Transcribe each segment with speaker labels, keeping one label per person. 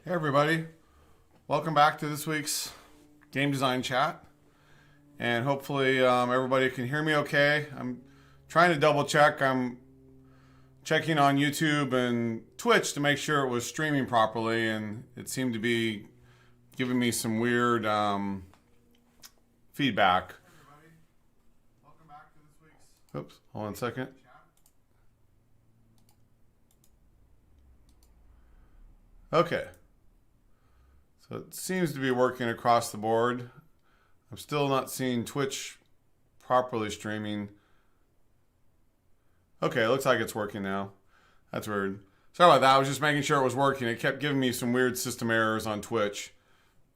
Speaker 1: Hey everybody, welcome back to this week's game design chat, and hopefully everybody can hear me okay. I'm trying to double check. I'm checking on YouTube and Twitch to make sure it was streaming properly, and it seemed to be giving me some weird feedback. Hey everybody, welcome back to this week's Oops, hold on a second. Okay. So it seems to be working across the board. I'm still not seeing Twitch properly streaming. Okay, it looks like it's working now. That's weird. Sorry about that. I was just making sure it was working. It kept giving me some weird system errors on Twitch.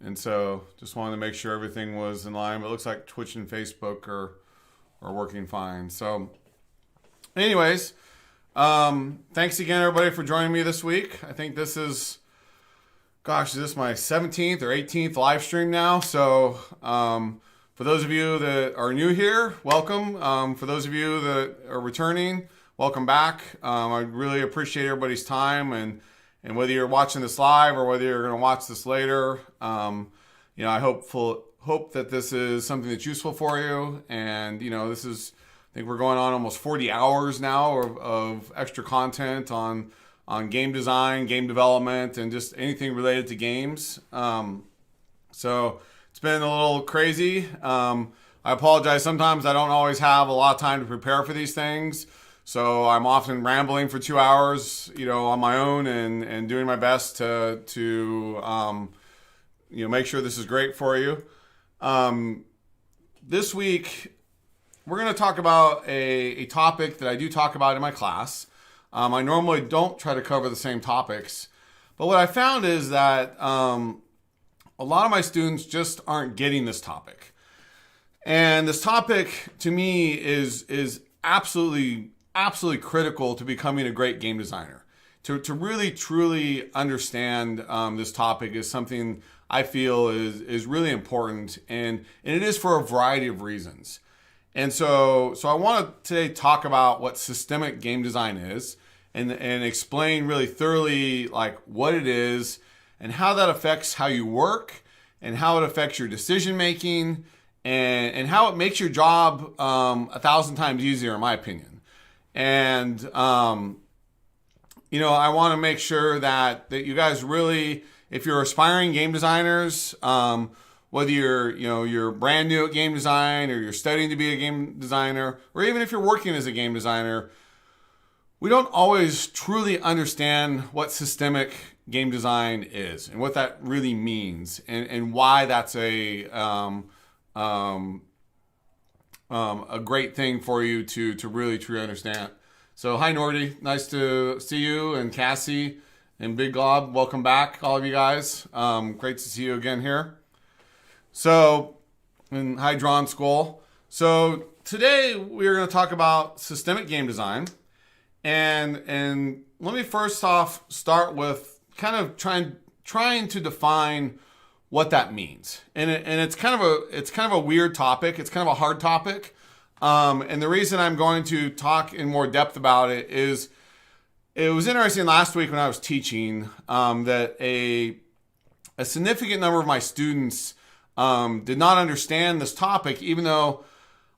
Speaker 1: And so just wanted to make sure everything was in line. But it looks like Twitch and Facebook are working fine. So anyways, thanks again, everybody, for joining me this week. I think this is... Gosh, is this my 17th or 18th live stream now? So for those of you that are new here, welcome. For those of you that are returning, welcome back. I really appreciate everybody's time, and whether you're watching this live or whether you're going to watch this later, I hope that this is something that's useful for you. And this is, I think we're going on almost 40 hours now of extra content on game design, game development, and just anything related to games. So it's been a little crazy. I apologize. Sometimes I don't always have a lot of time to prepare for these things. So I'm often rambling for 2 hours, on my own and doing my best to make sure this is great for you. This week, we're going to talk about a topic that I do talk about in my class. I normally don't try to cover the same topics, but what I found is that a lot of my students just aren't getting this topic. And this topic, to me, is absolutely critical to becoming a great game designer. To really, truly understand this topic is something I feel is really important, and it is for a variety of reasons. And so I want to today talk about what systemic game design is, and explain really thoroughly like what it is and how that affects how you work and how it affects your decision making and how it makes your job 1,000 times easier, in my opinion. And I want to make sure that you guys really, if you're aspiring game designers, whether you're brand new at game design or you're studying to be a game designer, or even if you're working as a game designer, we don't always truly understand what systemic game design is and what that really means and why that's a great thing for you to really truly understand. So hi Nordy, nice to see you, and Cassie and Big Glob, welcome back, all of you guys. Great to see you again here. So, and hi Drawn Skull. So today we're going to talk about systemic game design. And let me first off start with kind of trying to define what that means. And it's kind of a weird topic. It's kind of a hard topic. And the reason I'm going to talk in more depth about it is it was interesting last week when I was teaching that a significant number of my students did not understand this topic, even though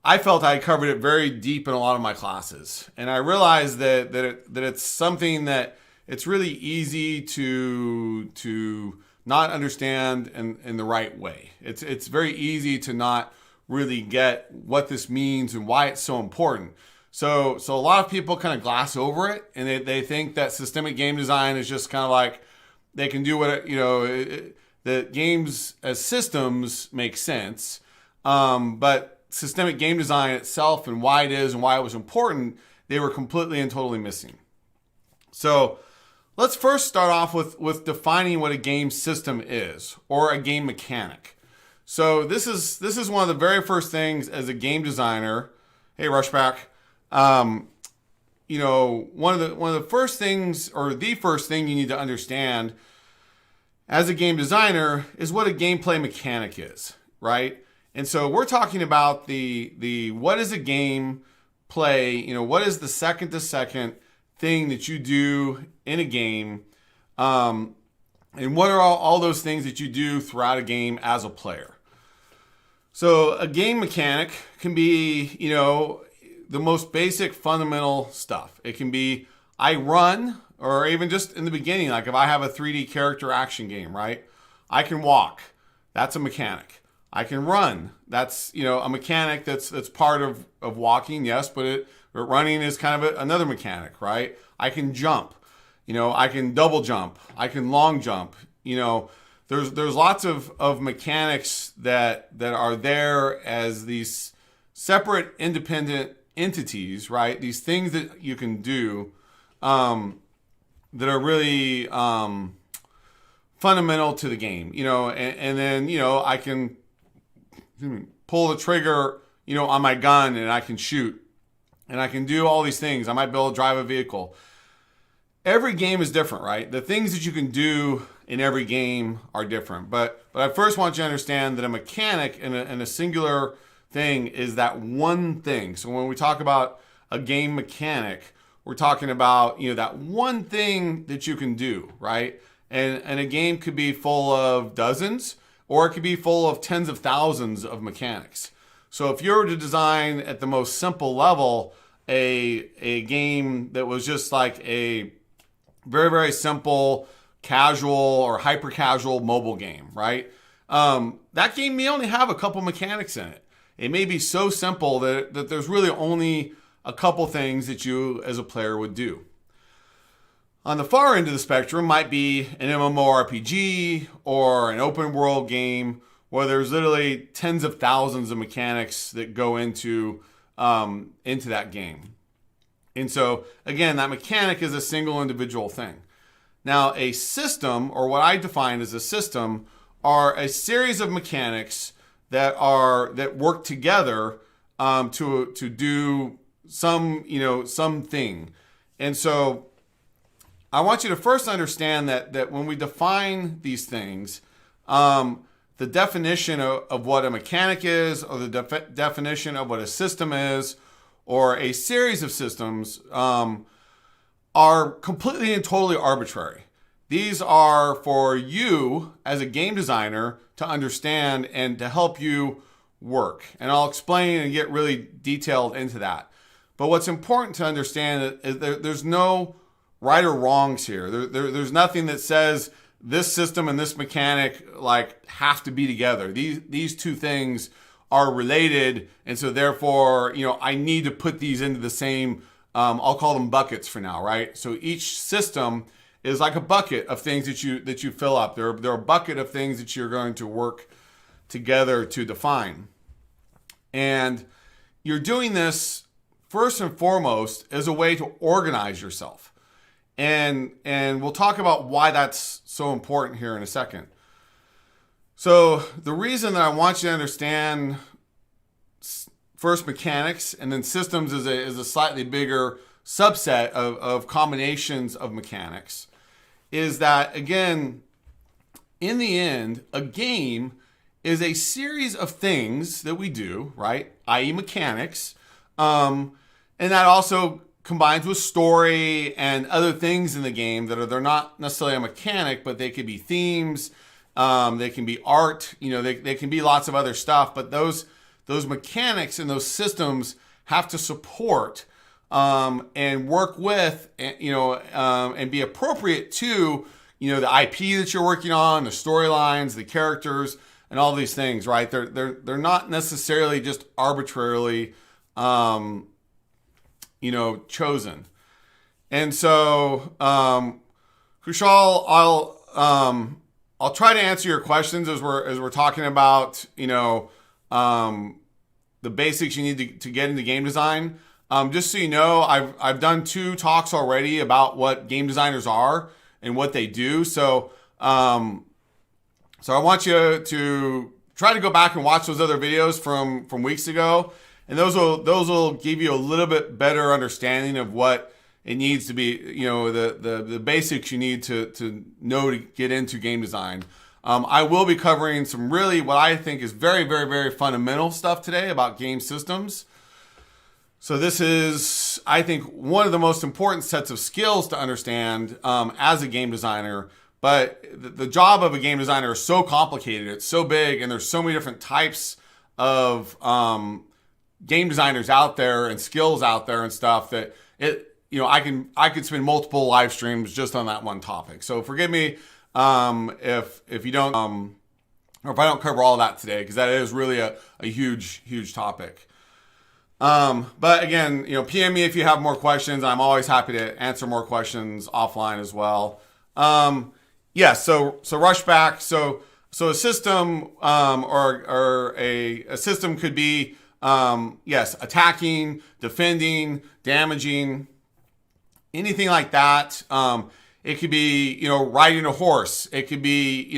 Speaker 1: I felt I covered it very deep in a lot of my classes. And I realized that it's something that it's really easy to not understand in the right way. It's very easy to not really get what this means and why it's so important. So a lot of people kind of gloss over it, and they think that systemic game design is just kind of like they can do what that games as systems make sense, but systemic game design itself and why it is and why it was important, they were completely and totally missing. So let's first start off with defining what a game system is, or a game mechanic. So this is one of the very first things as a game designer. Hey, Rushback. One of the first things, or the first thing you need to understand as a game designer is what a gameplay mechanic is, right? And so we're talking about the what is a game play, what is the second to second thing that you do in a game And what are all those things that you do throughout a game as a player? So a game mechanic can be, the most basic fundamental stuff. It can be I run, or even just in the beginning, like if I have a 3D character action game, right? I can walk. That's a mechanic. I can run. That's, a mechanic that's part of walking, yes, but running is kind of another mechanic, right? I can jump. I can double jump. I can long jump. There's lots of mechanics that are there as these separate independent entities, right? These things that you can do that are really fundamental to the game, and then, I can pull the trigger, on my gun, and I can shoot, and I can do all these things. I might be able to drive a vehicle. Every game is different, right? The things that you can do in every game are different. But I first want you to understand that a mechanic and a singular thing is that one thing. So when we talk about a game mechanic, we're talking about, that one thing that you can do, right? And a game could be full of dozens, or it could be full of tens of thousands of mechanics. So if you were to design at the most simple level a game that was just like a very, very simple, casual or hyper casual mobile game, right? That game may only have a couple mechanics in it. It may be so simple that there's really only a couple things that you as a player would do. On the far end of the spectrum might be an MMORPG or an open world game where there's literally tens of thousands of mechanics that go into that game. And so, again, that mechanic is a single individual thing. Now, a system, or what I define as a system, are a series of mechanics that work together to do something. And so, I want you to first understand that when we define these things, the definition of what a mechanic is, or the definition of what a system is, or a series of systems are completely and totally arbitrary. These are for you as a game designer to understand and to help you work. And I'll explain and get really detailed into that. But what's important to understand is there's no right or wrongs here. There's nothing that says this system and this mechanic have to be together. These two things are related, and so therefore, I need to put these into the same, I'll call them buckets for now, right? So each system is like a bucket of things that you fill up. They're a bucket of things that you're going to work together to define. And you're doing this first and foremost as a way to organize yourself. And we'll talk about why that's so important here in a second. So the reason that I want you to understand first mechanics and then systems is a slightly bigger subset of combinations of mechanics is that, again, in the end, a game is a series of things that we do, right? i.e. mechanics. And that also combines with story and other things in the game they're not necessarily a mechanic, but they could be themes. They can be art, they can be lots of other stuff, but those mechanics and those systems have to support and work with, and be appropriate to, the IP that you're working on, the storylines, the characters, and all these things, right? They're not necessarily just arbitrarily, chosen. And so, Kushal, I'll try to answer your questions as we're talking about, the basics you need to get into game design. Just so you know, I've done 2 talks already about what game designers are and what they do. So I want you to try to go back and watch those other videos from weeks ago, and those will give you a little bit better understanding of what it needs to be, the basics you need to know to get into game design. I will be covering some really what I think is very, very, very fundamental stuff today about game systems. So this is, I think, one of the most important sets of skills to understand as a game designer. But the job of a game designer is so complicated. It's so big, and there's so many different types of game designers out there and skills out there and stuff that I could spend multiple live streams just on that one topic. So forgive me if you don't or if I don't cover all of that today, because that is really a huge topic. But again, PM me if you have more questions. I'm always happy to answer more questions offline as well. So rushback. So a system, or a system could be, attacking, defending, damaging, anything like that. It could be, riding a horse. It could be,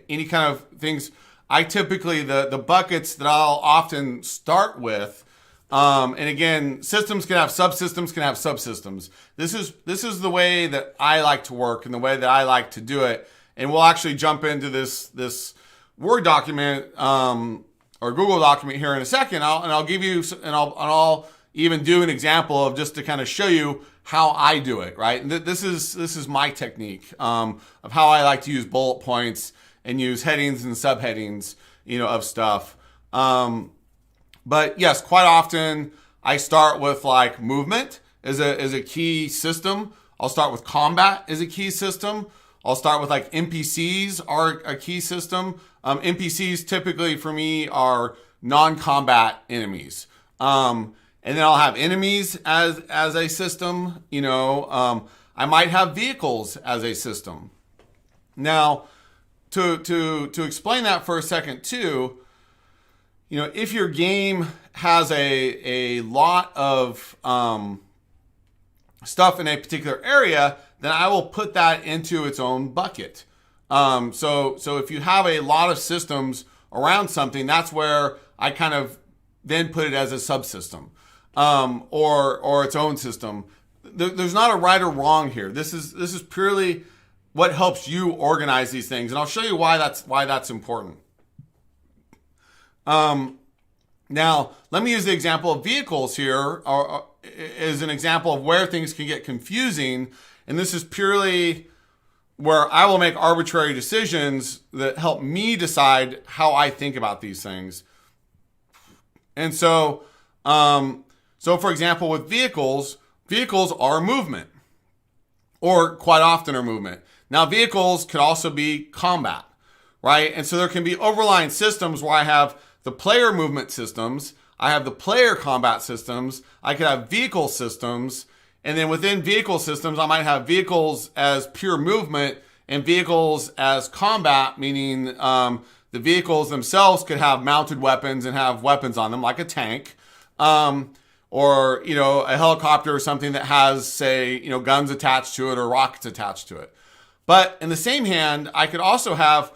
Speaker 1: any kind of things. I typically, the buckets that I'll often start with, and again, systems can have subsystems, can have subsystems. This is the way that I like to work and the way that I like to do it. And we'll actually jump into this Word document, or Google document here in a second. I'll give you, and I'll even do an example of just to kind of show you how I do it, right? And this is my technique, of how I like to use bullet points and use headings and subheadings, of stuff. But yes, quite often I start with like movement as a key system. I'll start with combat as a key system. I'll start with like NPCs are a key system. NPCs typically for me are non-combat enemies. And then I'll have enemies as a system. I might have vehicles as a system. Now, to explain that for a second too, if your game has a lot of stuff in a particular area, then I will put that into its own bucket. So if you have a lot of systems around something, that's where I kind of then put it as a subsystem, or its own system. There's not a right or wrong here. This is purely what helps you organize these things, and I'll show you why that's important. Now, let me use the example of vehicles here as an example of where things can get confusing. And this is purely where I will make arbitrary decisions that help me decide how I think about these things. And so for example, with vehicles are movement, or quite often are movement. Now, vehicles could also be combat, right? And so there can be overlying systems where I have the player movement systems, I have the player combat systems, I could have vehicle systems, and then within vehicle systems, I might have vehicles as pure movement and vehicles as combat, meaning the vehicles themselves could have mounted weapons and have weapons on them, like a tank, or a helicopter or something that has, say, guns attached to it or rockets attached to it. But in the same hand, I could also have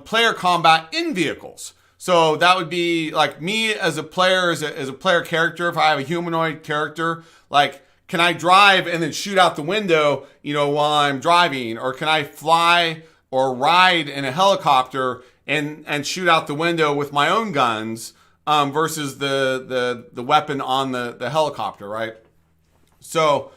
Speaker 1: player combat in vehicles. So that would be like me as a player, as a player character. If I have a humanoid character, like, can I drive and then shoot out the window, while I'm driving? Or can I fly or ride in a helicopter and shoot out the window with my own guns, versus the weapon on the helicopter, right? So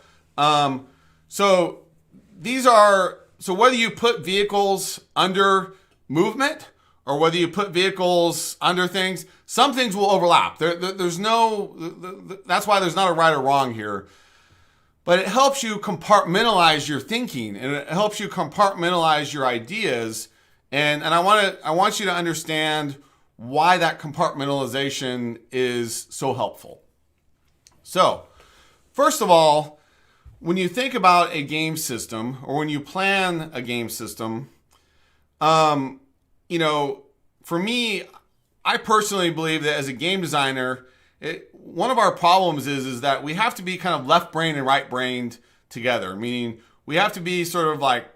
Speaker 1: whether you put vehicles under movement or whether you put vehicles under things, some things will overlap. That's why there's not a right or wrong here. But it helps you compartmentalize your thinking, and it helps you compartmentalize your ideas. And I want you to understand why that compartmentalization is so helpful. So, first of all, when you think about a game system, or when you plan a game system, for me, I personally believe that as a game designer, one of our problems is that we have to be kind of left-brained and right-brained together, meaning we have to be sort of like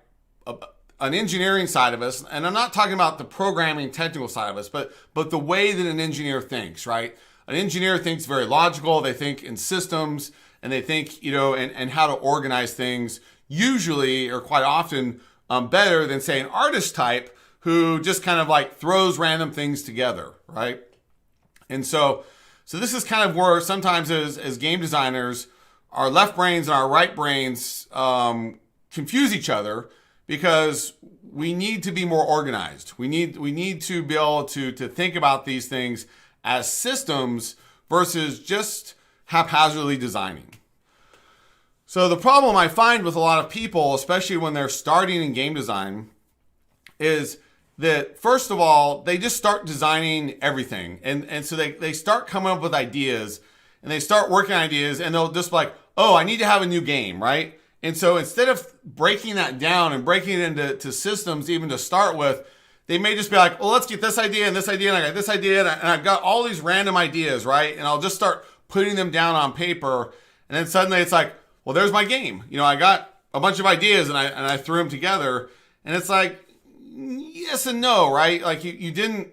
Speaker 1: an engineering side of us, and I'm not talking about the programming technical side of us, but the way that an engineer thinks, right? An engineer thinks very logical, they think in systems, and they think, and how to organize things, usually or quite often better than, say, an artist type who just kind of like throws random things together, right? And so this is kind of where sometimes as game designers, our left brains and our right brains confuse each other, because we need to be more organized. We need to be able to think about these things as systems versus just haphazardly designing. So the problem I find with a lot of people, especially when they're starting in game design, is that first of all, they just start designing everything. And so they start coming up with ideas and they start working on ideas and they'll just be like, oh, I need to have a new game, right? And so instead of breaking that down and breaking it into systems even to start with, they may just be like, well, let's get this idea and this idea and I got this idea and I've got all these random ideas, right? And I'll just start putting them down on paper. And then suddenly it's like, well, there's my game. I got a bunch of ideas and I threw them together. And it's like, yes and no, right? Like you didn't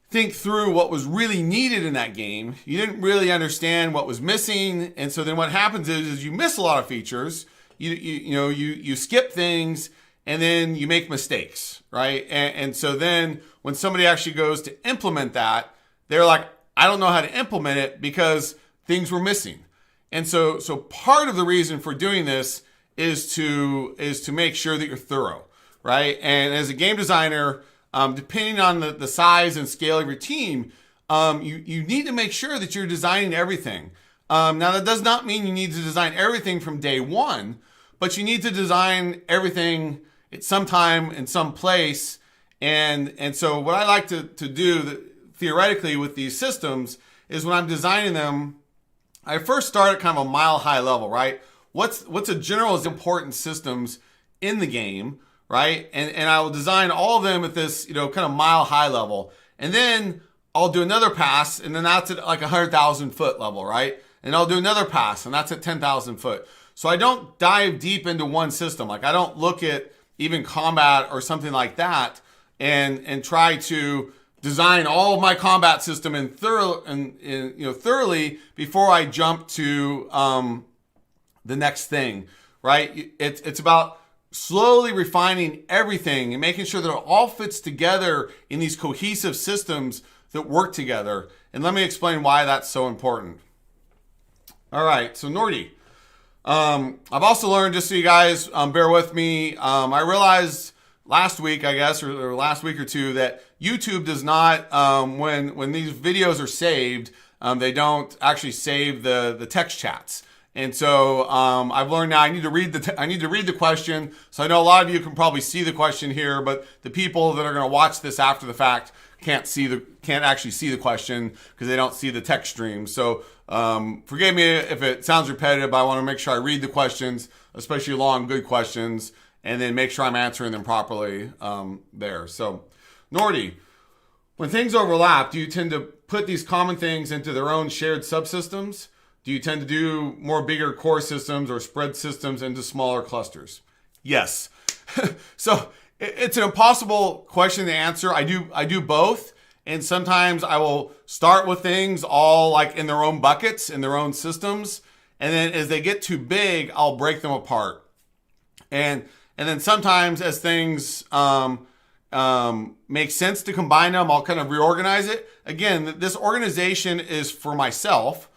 Speaker 1: think through what was really needed in that game. You didn't really understand what was missing. And so then what happens is you miss a lot of features. You skip things and then you make mistakes, right? And so then when somebody actually goes to implement that, they're like, I don't know how to implement it because things were missing. And so part of the reason for doing this is to make sure that you're thorough, right? And as a game designer, depending on the size and scale of your team, you need to make sure that you're designing everything. Now, that does not mean you need to design everything from day one, but you need to design everything at some time in some place. And so what I like to do theoretically with these systems is when I'm designing them, I first start at kind of a mile-high level, right? What's a general important systems in the game, right? And I will design all of them at this, kind of mile-high level. And then I'll do another pass, and then that's at like 100,000 foot level, right? And I'll do another pass, and that's at 10,000 foot. So I don't dive deep into one system. Like I don't look at even combat or something like that and try to design all of my combat system thoroughly before I jump to the next thing, right? It's about slowly refining everything and making sure that it all fits together in these cohesive systems that work together. And let me explain why that's so important. All right, so Nordy, I've also learned, just so you guys bear with me, I realized last week, I guess, or last week or two, that YouTube does not, when these videos are saved, they don't actually save the text chats. And so I've learned now I need to read the question. So I know a lot of you can probably see the question here, but the people that are going to watch this after the fact can't actually see the question because they don't see the text stream. So forgive me if it sounds repetitive, but I want to make sure I read the questions, especially long, good questions, and then make sure I'm answering them properly there. So, Nordy, when things overlap, do you tend to put these common things into their own shared subsystems? Do you tend to do more bigger core systems or spread systems into smaller clusters? Yes. So it's an impossible question to answer. I do both. And sometimes I will start with things all like in their own buckets, in their own systems. And then as they get too big, I'll break them apart. And then sometimes as things make sense to combine them, I'll kind of reorganize it. Again, this organization is for myself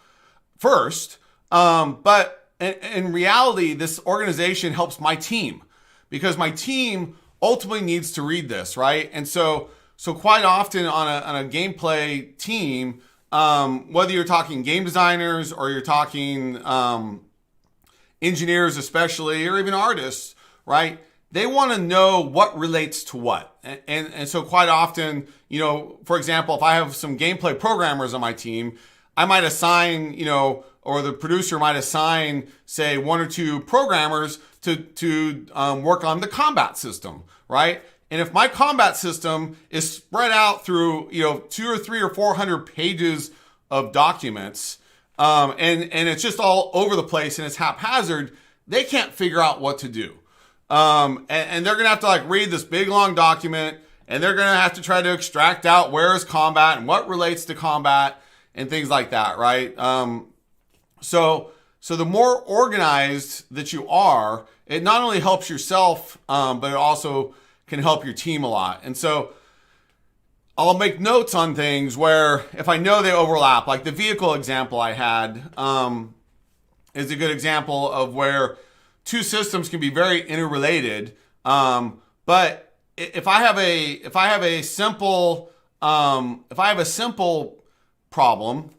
Speaker 1: first. But in reality, this organization helps my team because my team ultimately needs to read this, right? And so quite often on a gameplay team, whether you're talking game designers or you're talking engineers especially, or even artists, right? They want to know what relates to what. And so quite often, for example, if I have some gameplay programmers on my team, I might assign, or the producer might assign, say, one or two programmers to work on the combat system, right? And if my combat system is spread out through, 200 or 300 or 400 pages of documents, and it's just all over the place and it's haphazard, they can't figure out what to do. And they're going to have to read this big long document, and they're going to have to try to extract out where is combat and what relates to combat and things like that, right? So the more organized that you are, it not only helps yourself, but it also can help your team a lot. And so I'll make notes on things where if I know they overlap, like the vehicle example I had is a good example of where two systems can be very interrelated, But if I have a simple problem,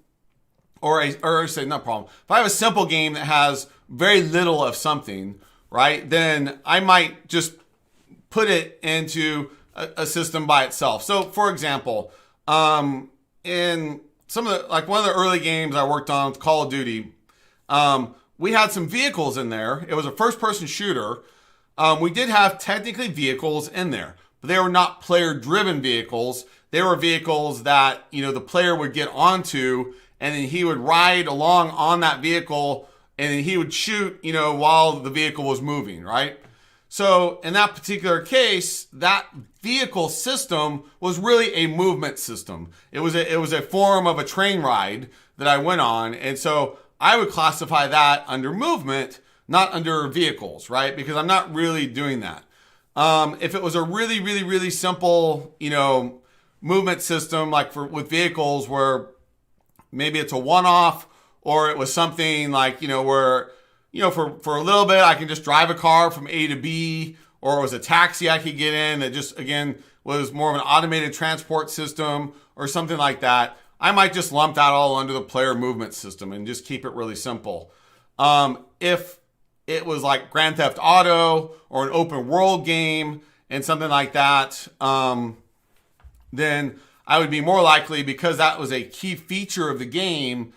Speaker 1: or say not problem, if I have a simple game that has very little of something, right, then I might just put it into a system by itself. So, for example, in some of the, like one of the early games I worked on with Call of Duty, we had some vehicles in there. It was a first-person shooter. We did have technically vehicles in there, but they were not player-driven vehicles. They were vehicles that, the player would get onto, and then he would ride along on that vehicle, and then he would shoot, while the vehicle was moving, right? So in that particular case, that vehicle system was really a movement system. It was a form of a train ride that I went on, and so I would classify that under movement, not under vehicles, right? Because I'm not really doing that. If it was a really, really, really simple, movement system, like with vehicles where maybe it's a one-off, or it was something like, where, for a little bit, I can just drive a car from A to B, or it was a taxi I could get in that just, again, was more of an automated transport system or something like that. I might just lump that all under the player movement system and just keep it really simple. If it was like Grand Theft Auto or an open world game and something like that, then I would be more likely, because that was a key feature of the game,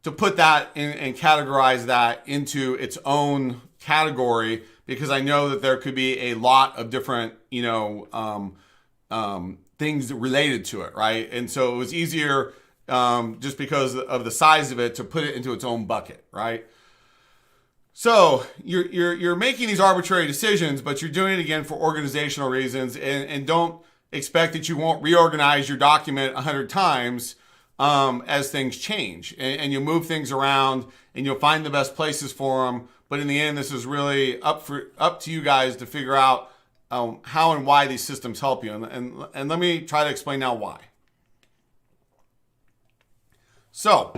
Speaker 1: to put that in and categorize that into its own category, because I know that there could be a lot of different, things related to it, right? And so it was easier, just because of the size of it, to put it into its own bucket, right? So you're making these arbitrary decisions, but you're doing it again for organizational reasons, and don't expect that you won't reorganize your document 100 times as things change, and you move things around, and you'll find the best places for them. But in the end, this is really up to you guys to figure out how and why these systems help you. And let me try to explain now why. So,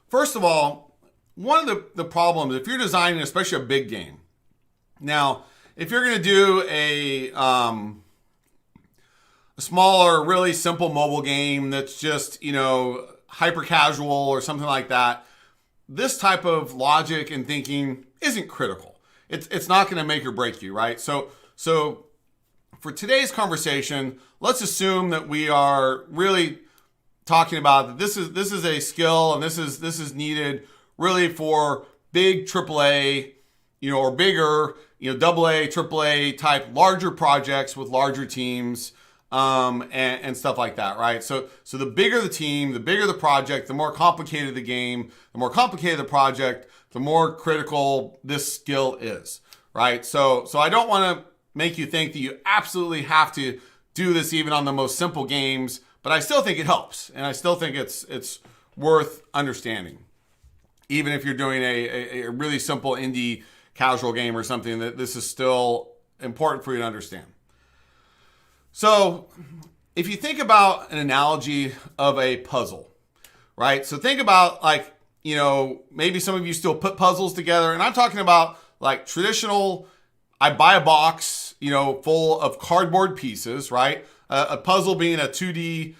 Speaker 1: first of all, one of the problems, if you're designing especially a big game, now, if you're going to do a smaller, really simple mobile game that's just, hyper casual or something like that, this type of logic and thinking isn't critical. It's not going to make or break you, right? So for today's conversation, let's assume that we are really talking about that this is a skill, and this is needed really for big AAA, or bigger, AA, AAA type larger projects with larger teams. And stuff like that, right? So the bigger the team, the bigger the project, the more complicated the game, the more complicated the project, the more critical this skill is, right? So I don't want to make you think that you absolutely have to do this even on the most simple games, but I still think it helps, and I still think it's worth understanding, even if you're doing a really simple indie casual game or something. That this is still important for you to understand. So if you think about an analogy of a puzzle, right? So think about maybe some of you still put puzzles together, and I'm talking about like traditional, I buy a box, full of cardboard pieces, right? A puzzle being a 2D,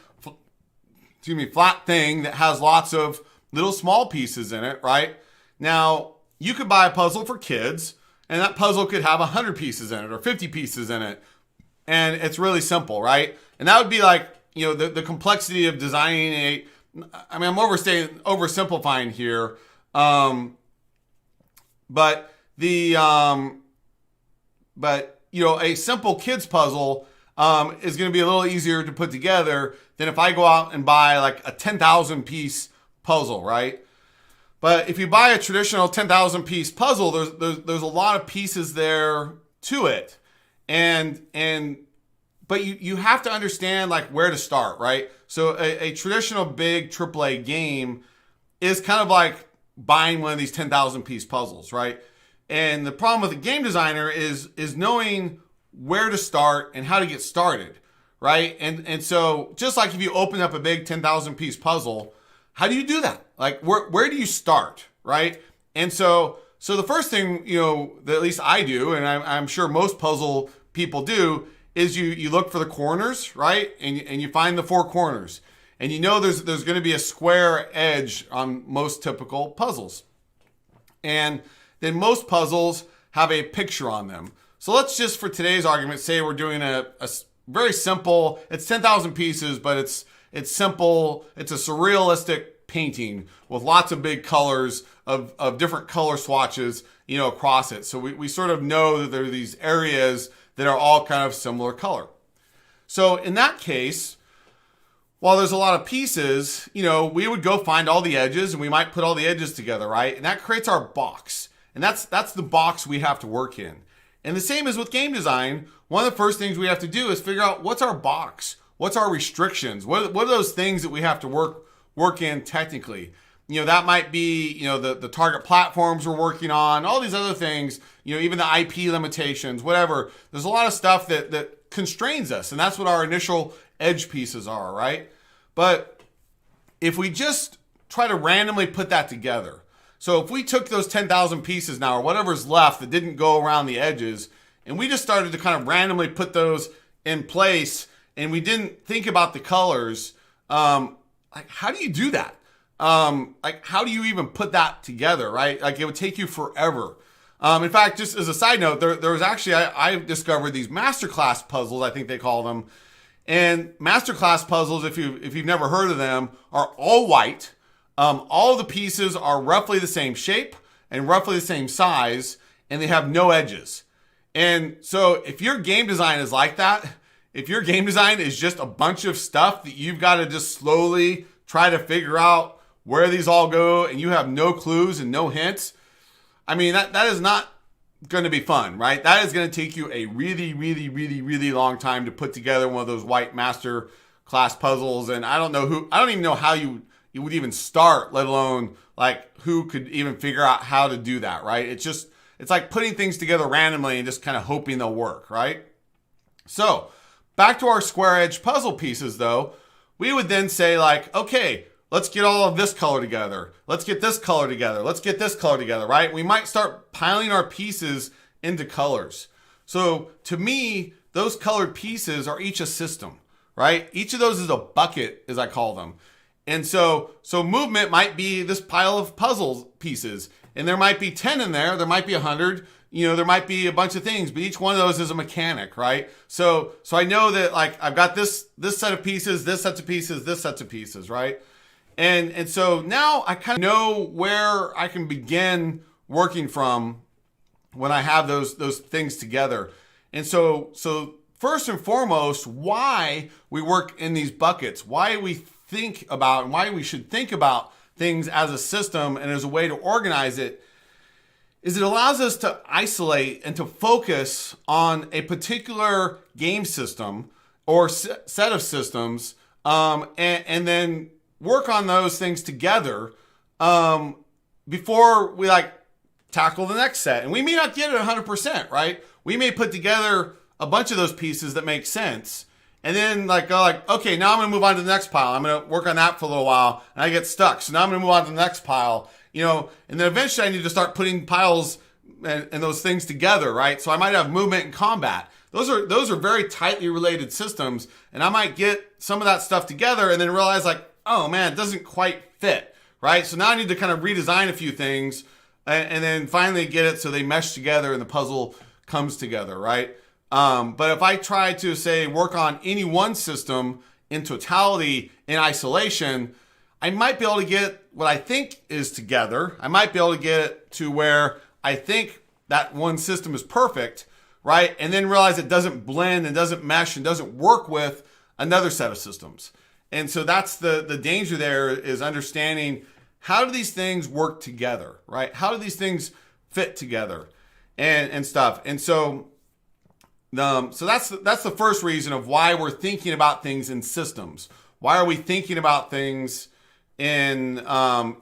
Speaker 1: flat thing that has lots of little small pieces in it, right? Now, you could buy a puzzle for kids, and that puzzle could have 100 pieces in it or 50 pieces in it. And it's really simple, right? And that would be like, the complexity of designing I'm oversimplifying here. But a simple kids puzzle is going to be a little easier to put together than if I go out and buy like a 10,000 piece puzzle, right? But if you buy a traditional 10,000 piece puzzle, there's a lot of pieces there to it. But you have to understand like where to start, right? So a traditional big AAA game is kind of like buying one of these 10,000 piece puzzles, right? And the problem with a game designer is knowing where to start and how to get started, right? And so just like if you open up a big 10,000 piece puzzle, how do you do that? Like where do you start, right? And so So the first thing, that at least I do, and I'm sure most puzzle people do, is you look for the corners, right? And you find the 4 corners. And there's going to be a square edge on most typical puzzles. And then most puzzles have a picture on them. So let's just, for today's argument, say we're doing a very simple, it's 10,000 pieces, but it's simple. It's a surrealistic painting with lots of big colors of different color swatches, across it. So we sort of know that there are these areas that are all kind of similar color. So in that case, while there's a lot of pieces, we would go find all the edges and we might put all the edges together, right? And that creates our box. And that's the box we have to work in. And the same as with game design, one of the first things we have to do is figure out what's our box, what's our restrictions, what are those things that we have to work in technically. That might be, the target platforms we're working on, all these other things, even the IP limitations, whatever. There's a lot of stuff that constrains us, and that's what our initial edge pieces are, right? But if we just try to randomly put that together, so if we took those 10,000 pieces now, or whatever's left that didn't go around the edges, and we just started to kind of randomly put those in place, and we didn't think about the colors, how do you do that? How do you even put that together, right? It would take you forever. In fact, just as a side note, there was actually, I discovered these masterclass puzzles, I think they call them. And masterclass puzzles, if you've never heard of them, are all white. All the pieces are roughly the same shape and roughly the same size, and they have no edges. And so if your game design is like that, if your game design is just a bunch of stuff that you've got to just slowly try to figure out where these all go, and you have no clues and no hints, that is not going to be fun, right? That is going to take you a really, really, really, really long time to put together one of those white master class puzzles. And I don't even know how you would even start, let alone who could even figure out how to do that, right? It's like putting things together randomly and just kind of hoping they'll work, right? So back to our square edge puzzle pieces though, we would then say okay, let's get all of this color together. Let's get this color together. Let's get this color together, right? We might start piling our pieces into colors. So to me, those colored pieces are each a system, right? Each of those is a bucket, as I call them. And so movement might be this pile of puzzle pieces, and there might be 10 in there. There might be 100. There might be a bunch of things, but each one of those is a mechanic, right? So I know that I've got this set of pieces, this set of pieces, this set of pieces, right? And so now I kind of know where I can begin working from when I have those things together. And so first and foremost, why we work in these buckets, why we think about and why we should think about things as a system and as a way to organize it, is it allows us to isolate and to focus on a particular game system or set of systems, and then work on those things together before we tackle the next set. And we may not get it 100%, right? We may put together a bunch of those pieces that make sense, and then go okay, now I'm gonna move on to the next pile. I'm gonna work on that for a little while, and I get stuck. So now I'm gonna move on to the next pile, and then eventually I need to start putting piles and those things together, right? So I might have movement and combat. Those are very tightly related systems, and I might get some of that stuff together and then realize oh man, it doesn't quite fit, right? So now I need to kind of redesign a few things and then finally get it so they mesh together and the puzzle comes together, right? But if I try to say work on any one system in totality in isolation, I might be able to get what I think is together. I might be able to get it to where I think that one system is perfect, right? And then realize it doesn't blend and doesn't mesh and doesn't work with another set of systems. And so that's the danger there, is understanding how do these things work together, right? How do these things fit together and stuff. And so that's the first reason of why we're thinking about things in systems. Why are we thinking about things in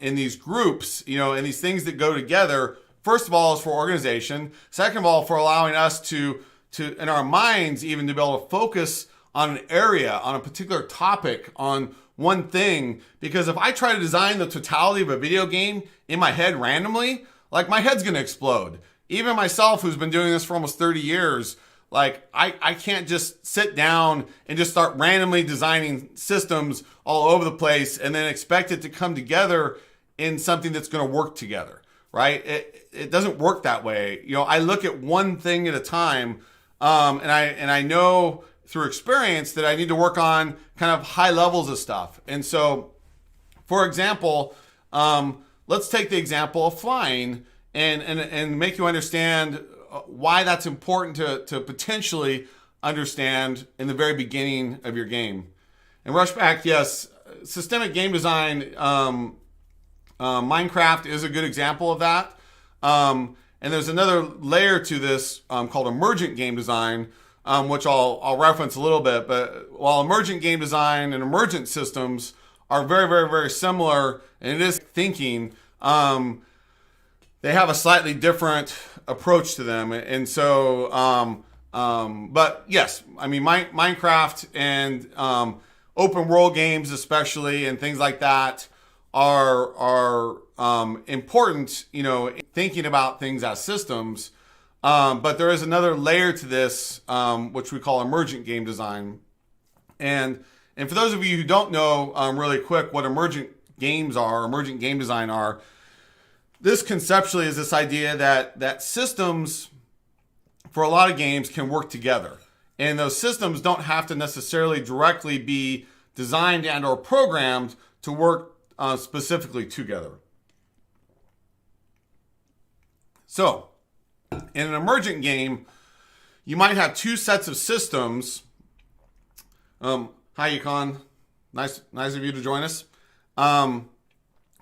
Speaker 1: these groups, and these things that go together? First of all, is for organization. Second of all, for allowing us to in our minds even to be able to focus on an area, on a particular topic, on one thing. Because if I try to design the totality of a video game in my head randomly, like my head's going to explode. Even myself, who's been doing this for almost 30 years, like I can't just sit down and just start randomly designing systems all over the place and then expect it to come together in something that's going to work together, right? It doesn't work that way. I look at one thing at a time, and I know through experience that I need to work on kind of high levels of stuff. And so, for example, let's take the example of flying and make you understand why that's important to potentially understand in the very beginning of your game. And Rushback, yes, systemic game design, Minecraft is a good example of that. And there's another layer to this called emergent game design, which I'll reference a little bit. But while emergent game design and emergent systems are very, very, very similar, and it is thinking, they have a slightly different approach to them. And so, but yes, I mean, Minecraft and open world games especially and things like that are important, thinking about things as systems. But there is another layer to this, which we call emergent game design. And for those of you who don't know, really quick, what emergent games are, emergent game design are, this conceptually is this idea that systems for a lot of games can work together. And those systems don't have to necessarily directly be designed and or programmed to work specifically together. So, in an emergent game, you might have two sets of systems. Hi, Yukon. Nice of you to join us.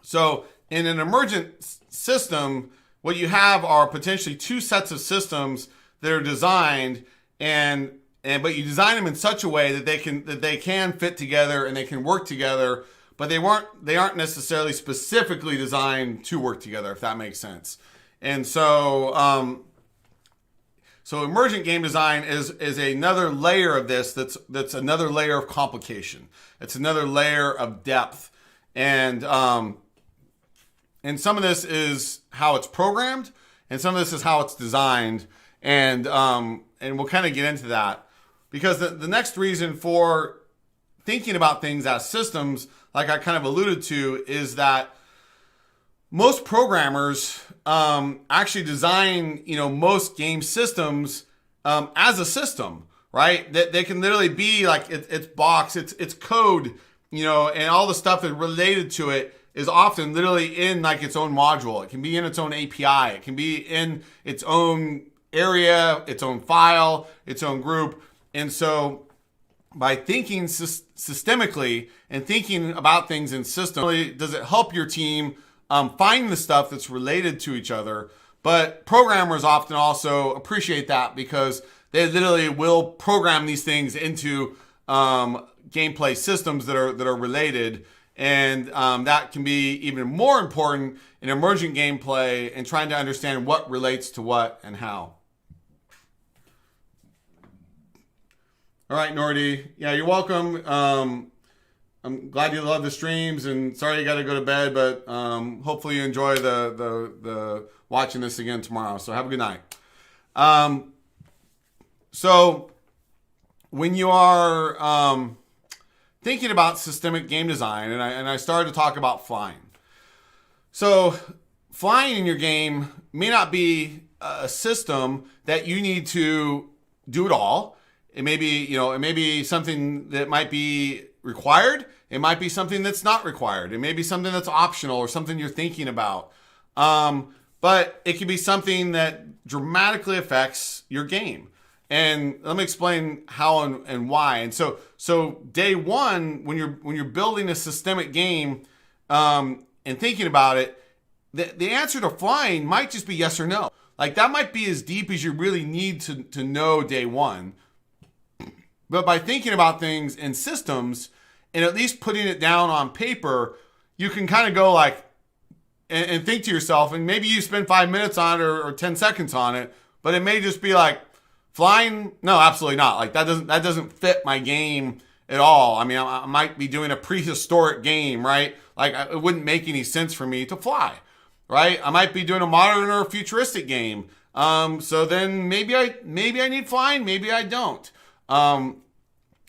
Speaker 1: So, in an emergent system, what you have are potentially two sets of systems that are designed, but you design them in such a way that they can fit together and they can work together, but they aren't necessarily specifically designed to work together, if that makes sense. And so, so emergent game design is another layer of this. That's another layer of complication. It's another layer of depth, and some of this is how it's programmed, and some of this is how it's designed, and we'll kind of get into that, because the next reason for thinking about things as systems, like I kind of alluded to, is that most programmers actually design, most game systems as a system, right? That they can literally be like it's box, it's code, and all the stuff that's related to it is often literally in like its own module. It can be in its own API. It can be in its own area, its own file, its own group. And so by thinking systemically and thinking about things in systems, does it help your team find the stuff that's related to each other? But programmers often also appreciate that because they literally will program these things into gameplay systems that are related. And that can be even more important in emergent gameplay and trying to understand what relates to what and how. All right, Nordy. Yeah, you're welcome. I'm glad you love the streams, and sorry you got to go to bed, but hopefully you enjoy the watching this again tomorrow. So have a good night. So when you are thinking about systemic game design, and I started to talk about flying. So flying in your game may not be a system that you need to do it all. It may be something that might be required. It might be something that's not required. It may be something that's optional or something you're thinking about. But it can be something that dramatically affects your game. And let me explain how and why. And so day one, when you're building a systemic game and thinking about it, the answer to flying might just be yes or no. Like that might be as deep as you really need to know day one. But by thinking about things in systems and at least putting it down on paper, you can kind of go like and think to yourself, and maybe you spend 5 minutes on it or 10 seconds on it, but it may just be like, flying? No, absolutely not. Like that doesn't fit my game at all. I mean, I might be doing a prehistoric game, right? Like it wouldn't make any sense for me to fly. right? I might be doing a modern or futuristic game. So then maybe I need flying, maybe I don't.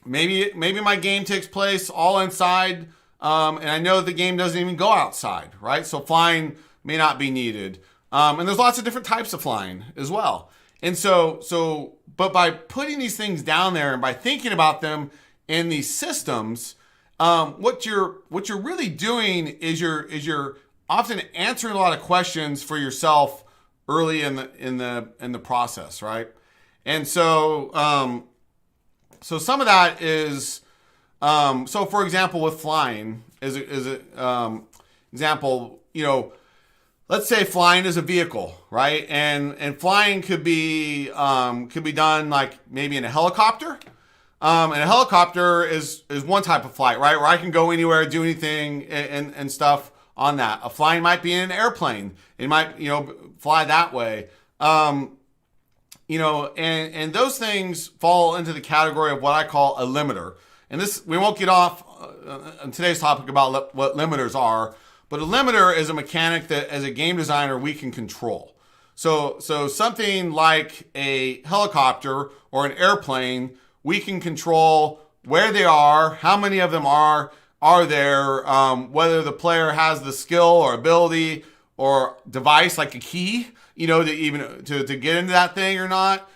Speaker 1: Maybe my game takes place all inside, and I know the game doesn't even go outside, right? So flying may not be needed. And there's lots of different types of flying as well. And but by putting these things down there and by thinking about them in these systems, what you're really doing is you're often answering a lot of questions for yourself early in the process, right? And so some of that is so for example with flying is a example, let's say flying is a vehicle, right? And flying could be done like maybe in a helicopter. And a helicopter is one type of flight, right? Where I can go anywhere, do anything and stuff on that. A flying might be in an airplane. It might, fly that way. And those things fall into the category of what I call a limiter. And this, we won't get off on today's topic about what limiters are, but a limiter is a mechanic that as a game designer, we can control. So something like a helicopter or an airplane, we can control where they are, how many of them are there, whether the player has the skill or ability or device like a key, to get into that thing or not.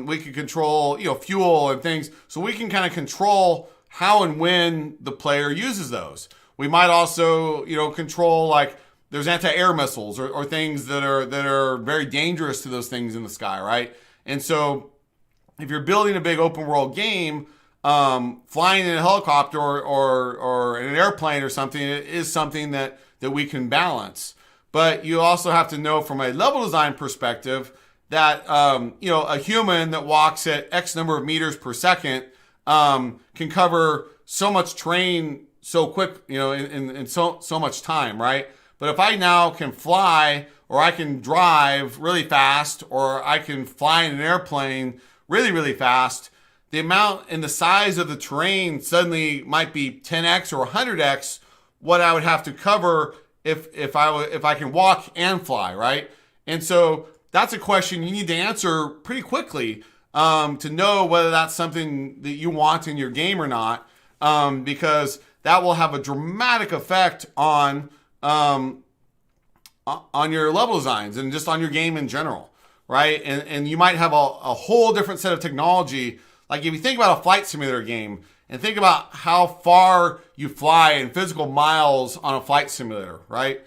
Speaker 1: We can control, fuel and things. So we can kind of control how and when the player uses those. We might also, control like there's anti-air missiles or things that are very dangerous to those things in the sky, right? And so if you're building a big open world game, flying in a helicopter or in an airplane or something is something that we can balance. But you also have to know from a level design perspective that, a human that walks at X number of meters per second can cover so much terrain so quick, in so much time, right? But if I now can fly or I can drive really fast or I can fly in an airplane really, really fast, the amount and the size of the terrain suddenly might be 10x or 100x what I would have to cover if I can walk and fly, right? And so that's a question you need to answer pretty quickly to know whether that's something that you want in your game or not, because that will have a dramatic effect on your level designs and just on your game in general, right? And you might have a whole different set of technology. Like if you think about a flight simulator game and think about how far you fly in physical miles on a flight simulator, right?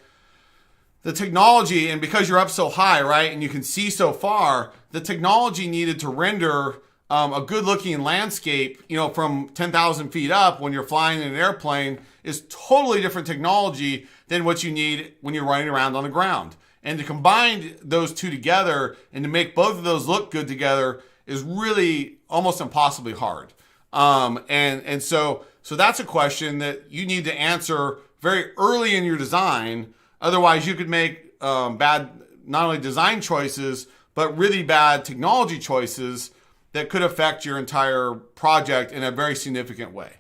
Speaker 1: The technology, and because you're up so high, right, and you can see so far, the technology needed to render a good looking landscape, from 10,000 feet up when you're flying in an airplane is totally different technology than what you need when you're running around on the ground. And to combine those two together and to make both of those look good together is really almost impossibly hard. And so that's a question that you need to answer very early in your design. Otherwise, you could make bad, not only design choices, but really bad technology choices that could affect your entire project in a very significant way.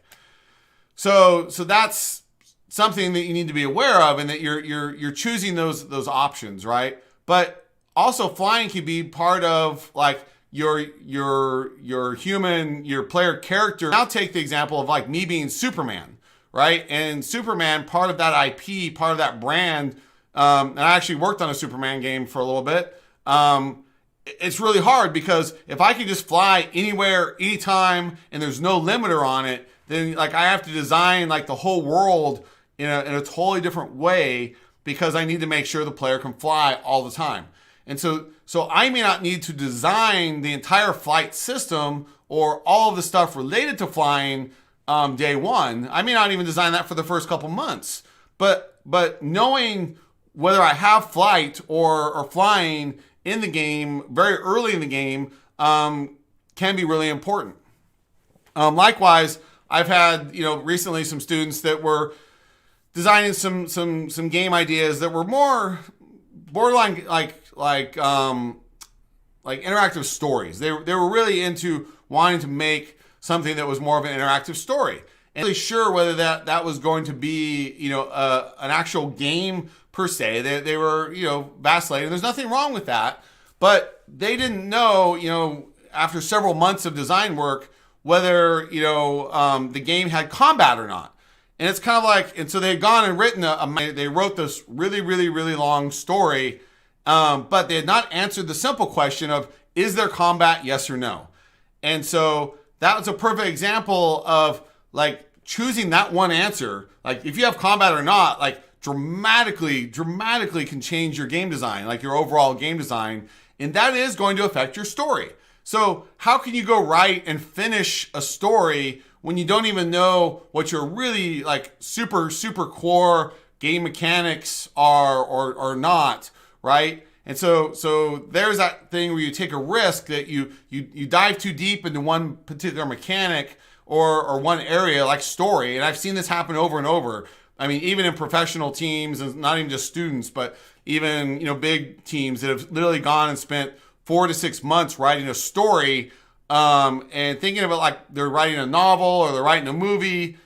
Speaker 1: So that's something that you need to be aware of, and that you're choosing those options, right? But also, flying can be part of like your human, your player character. Now take the example of like me being Superman, right? And Superman, part of that IP, part of that brand, and I actually worked on a Superman game for a little bit. It's really hard because if I can just fly anywhere, anytime, and there's no limiter on it, then like I have to design like the whole world in a totally different way because I need to make sure the player can fly all the time. And so I may not need to design the entire flight system or all of the stuff related to flying day one. I may not even design that for the first couple months. But knowing whether I have flight or flying in the game very early in the game can be really important. Likewise, I've had recently some students that were designing some game ideas that were more borderline like interactive stories. They were really into wanting to make something that was more of an interactive story. and really sure whether that was going to be, an actual game per se. They were, vacillating. There's nothing wrong with that, but they didn't know, after several months of design work, whether, the game had combat or not. And it's kind of like, and so they had gone and written they wrote this really, really, really long story, but they had not answered the simple question of, is there combat, yes or no? And so that was a perfect example of like choosing that one answer. Like if you have combat or not, like dramatically can change your game design, like your overall game design. And that is going to affect your story. So how can you go write and finish a story when you don't even know what your really like super core game mechanics are or not, right? And so there's that thing where you take a risk that you dive too deep into one particular mechanic or one area like story. And I've seen this happen over and over. I mean, even in professional teams, and not even just students, but even, big teams that have literally gone and spent 4 to 6 months writing a story, and thinking of it like they're writing a novel or they're writing a movie,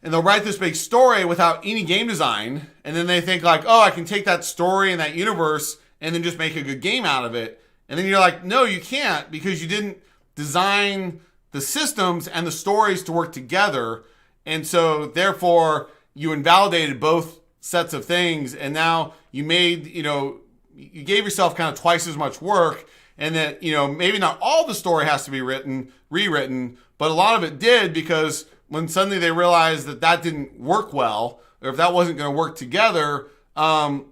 Speaker 1: and they'll write this big story without any game design. And then they think like, oh, I can take that story and that universe and then just make a good game out of it. And then you're like, no, you can't, because you didn't design the systems and the stories to work together. And so therefore you invalidated both sets of things. And now you made, you gave yourself kind of twice as much work. And that, maybe not all the story has to be rewritten, but a lot of it did, because when suddenly they realized that didn't work well, or if that wasn't going to work together, that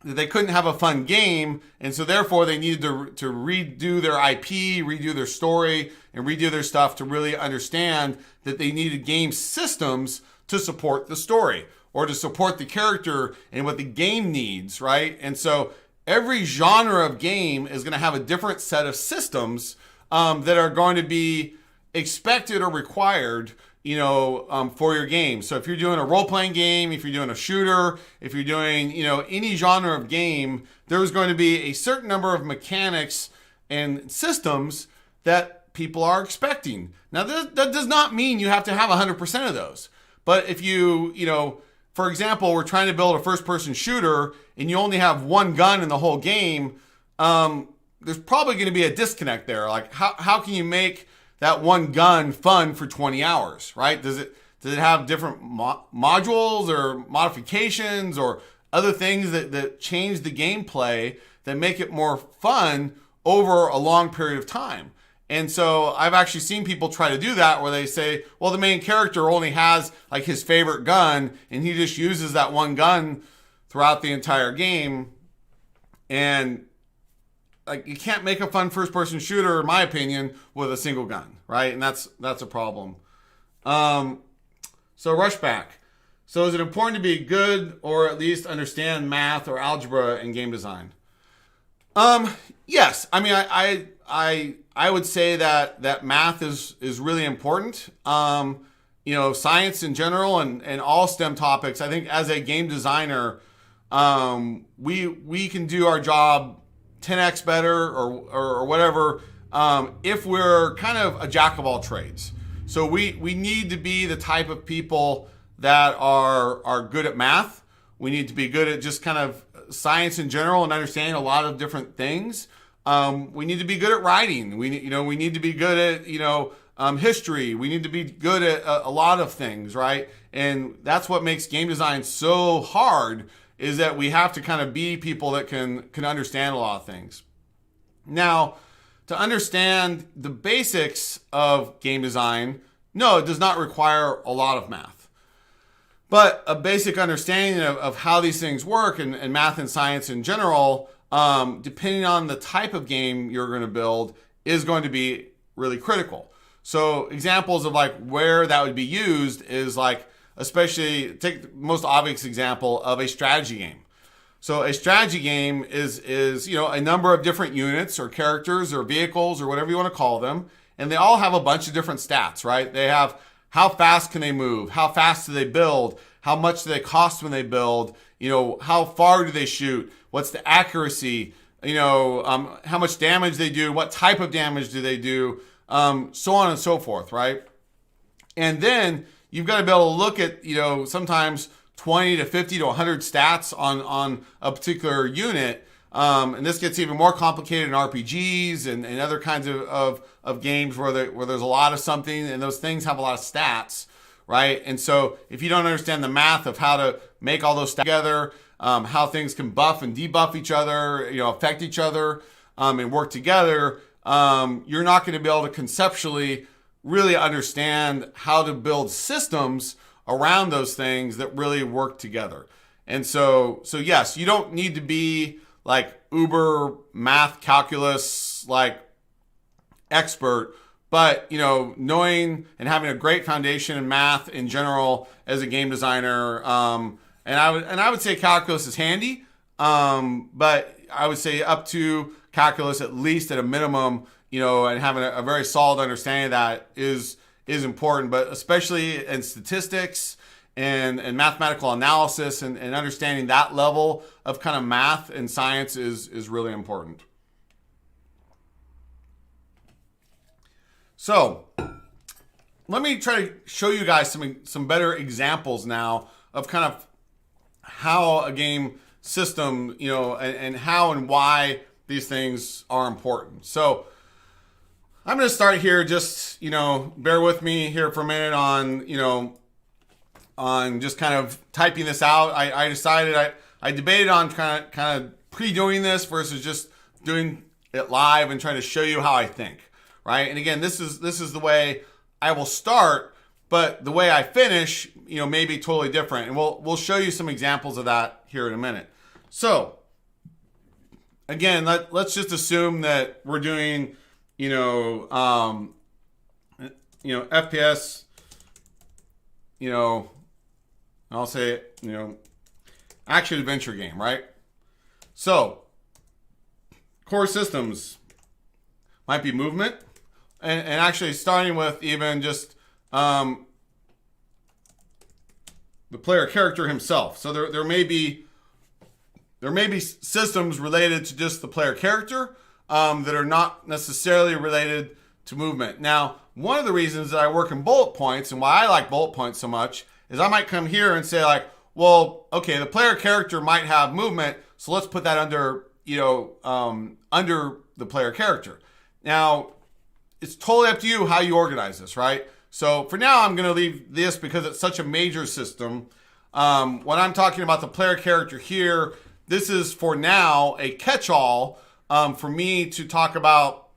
Speaker 1: they couldn't have a fun game. And so therefore they needed to redo their IP, redo their story, and redo their stuff to really understand that they needed game systems to support the story or to support the character and what the game needs, right? And so every genre of game is going to have a different set of systems that are going to be expected or required, for your game. So if you're doing a role-playing game, if you're doing a shooter, if you're doing, any genre of game, there's going to be a certain number of mechanics and systems that people are expecting. Now, that does not mean you have to have 100% of those. But if you, for example, we're trying to build a first-person shooter and you only have one gun in the whole game, there's probably going to be a disconnect there. Like, how can you make that one gun fun for 20 hours, right? Does it have different modules or modifications or other things that change the gameplay that make it more fun over a long period of time? And so I've actually seen people try to do that, where they say, well, the main character only has like his favorite gun and he just uses that one gun throughout the entire game. And like, you can't make a fun first-person shooter, in my opinion, with a single gun, right? And that's a problem. So Rushback. So is it important to be good or at least understand math or algebra in game design? Yes. I mean, I would say that math is really important. Science in general and all STEM topics. I think as a game designer, we can do our job 10x better or whatever if we're kind of a jack of all trades. So we need to be the type of people that are good at math. We need to be good at just kind of science in general and understanding a lot of different things. We need to be good at writing. We need to be good at history. We need to be good at a lot of things, right? And that's what makes game design so hard, is that we have to kind of be people that can understand a lot of things. Now, to understand the basics of game design, no, it does not require a lot of math. But a basic understanding of how these things work and math and science in general, depending on the type of game you're going to build, is going to be really critical. So examples of like where that would be used is like, especially take the most obvious example of a strategy game. So a strategy game is a number of different units or characters or vehicles or whatever you want to call them, and they all have a bunch of different stats, right? They have how fast can they move, how fast do they build, how much do they cost when they build, how far do they shoot, what's the accuracy, how much damage they do, what type of damage do they do, so on and so forth, right? And then you've got to be able to look at, sometimes 20 to 50 to 100 stats on a particular unit. And this gets even more complicated in RPGs and other kinds of games where there's a lot of something and those things have a lot of stats, right? And so if you don't understand the math of how to make all those stats together, how things can buff and debuff each other, affect each other, and work together, you're not going to be able to conceptually really understand how to build systems around those things that really work together. And so yes, you don't need to be like uber math calculus like expert, but knowing and having a great foundation in math in general as a game designer, and I would say calculus is handy, but I would say up to calculus at least at a minimum, and having a very solid understanding of that is important, but especially in statistics and mathematical analysis and understanding that level of kind of math and science is really important. So let me try to show you guys some better examples now of kind of how a game system, and how and why these things are important. So I'm going to start here, just, bear with me here for a minute on just kind of typing this out. I decided I debated on kind of pre-doing this versus just doing it live and trying to show you how I think, right? And again, this is the way I will start, but the way I finish, may be totally different. And we'll show you some examples of that here in a minute. So again, let's just assume that we're doing, FPS, I'll say, action adventure game, right? So core systems might be movement, and actually starting with even just the player character himself. So there may be systems related to just the player character that are not necessarily related to movement. Now, one of the reasons that I work in bullet points and why I like bullet points so much is I might come here and say like, well, okay, the player character might have movement, so let's put that under, under the player character. Now, it's totally up to you how you organize this, right? So for now, I'm going to leave this because it's such a major system. When I'm talking about the player character here, this is for now a catch-all for me to talk about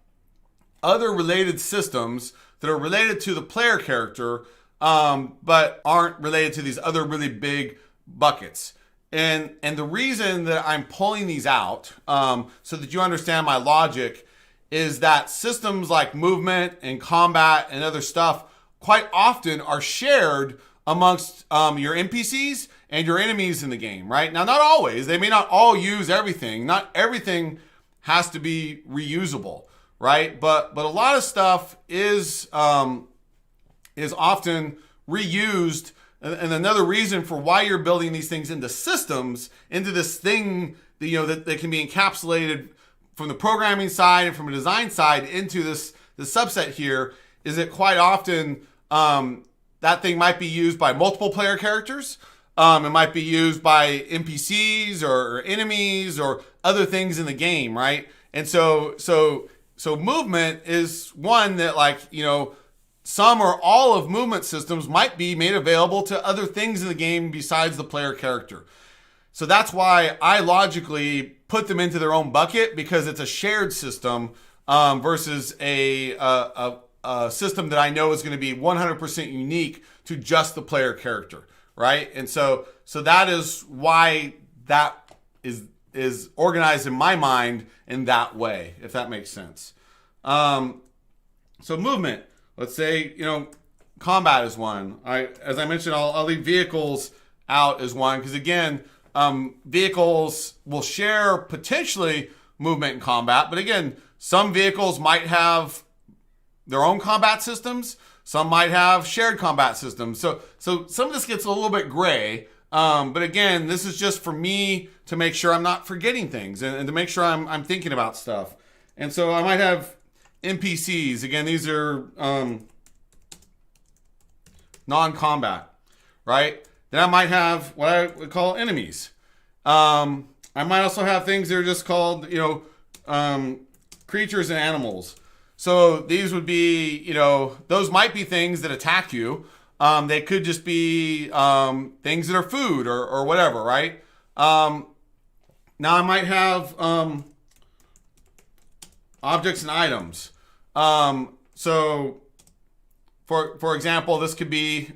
Speaker 1: other related systems that are related to the player character, but aren't related to these other really big buckets. And the reason that I'm pulling these out, so that you understand my logic, is that systems like movement and combat and other stuff quite often are shared amongst your NPCs and your enemies in the game, right? Now, not always. They may not all use everything. Not everything has to be reusable, right? But a lot of stuff is often reused. And another reason for why you're building these things into systems, into this thing that can be encapsulated from the programming side and from a design side into this subset here, is that quite often that thing might be used by multiple player characters. It might be used by NPCs or enemies or other things in the game, right? And so movement is one that, like, some or all of movement systems might be made available to other things in the game besides the player character. So that's why I logically put them into their own bucket, because it's a shared system versus a system that I know is going to be 100% unique to just the player character, right? And so that is why that is organized in my mind in that way, if that makes sense. So movement. Let's say, combat is one. As I mentioned, I'll leave vehicles out as one, because again, vehicles will share potentially movement and combat, but again, some vehicles might have their own combat systems. Some might have shared combat systems. So some of this gets a little bit gray. But again, this is just for me to make sure I'm not forgetting things and to make sure I'm thinking about stuff. And so I might have NPCs. Again, these are non-combat, right? Then I might have what I would call enemies. I might also have things that are just called, creatures and animals. So these would be, those might be things that attack you. They could just be things that are food or whatever, right? Now I might have objects and items. So for example, this could be,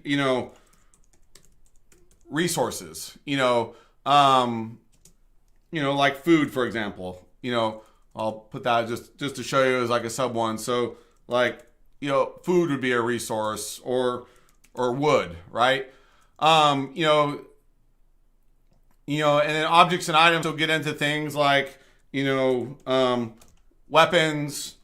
Speaker 1: resources, like food, for example. I'll put that just to show you as like a sub one. So like, food would be a resource or wood, right? And then objects and items will get into things like, weapons,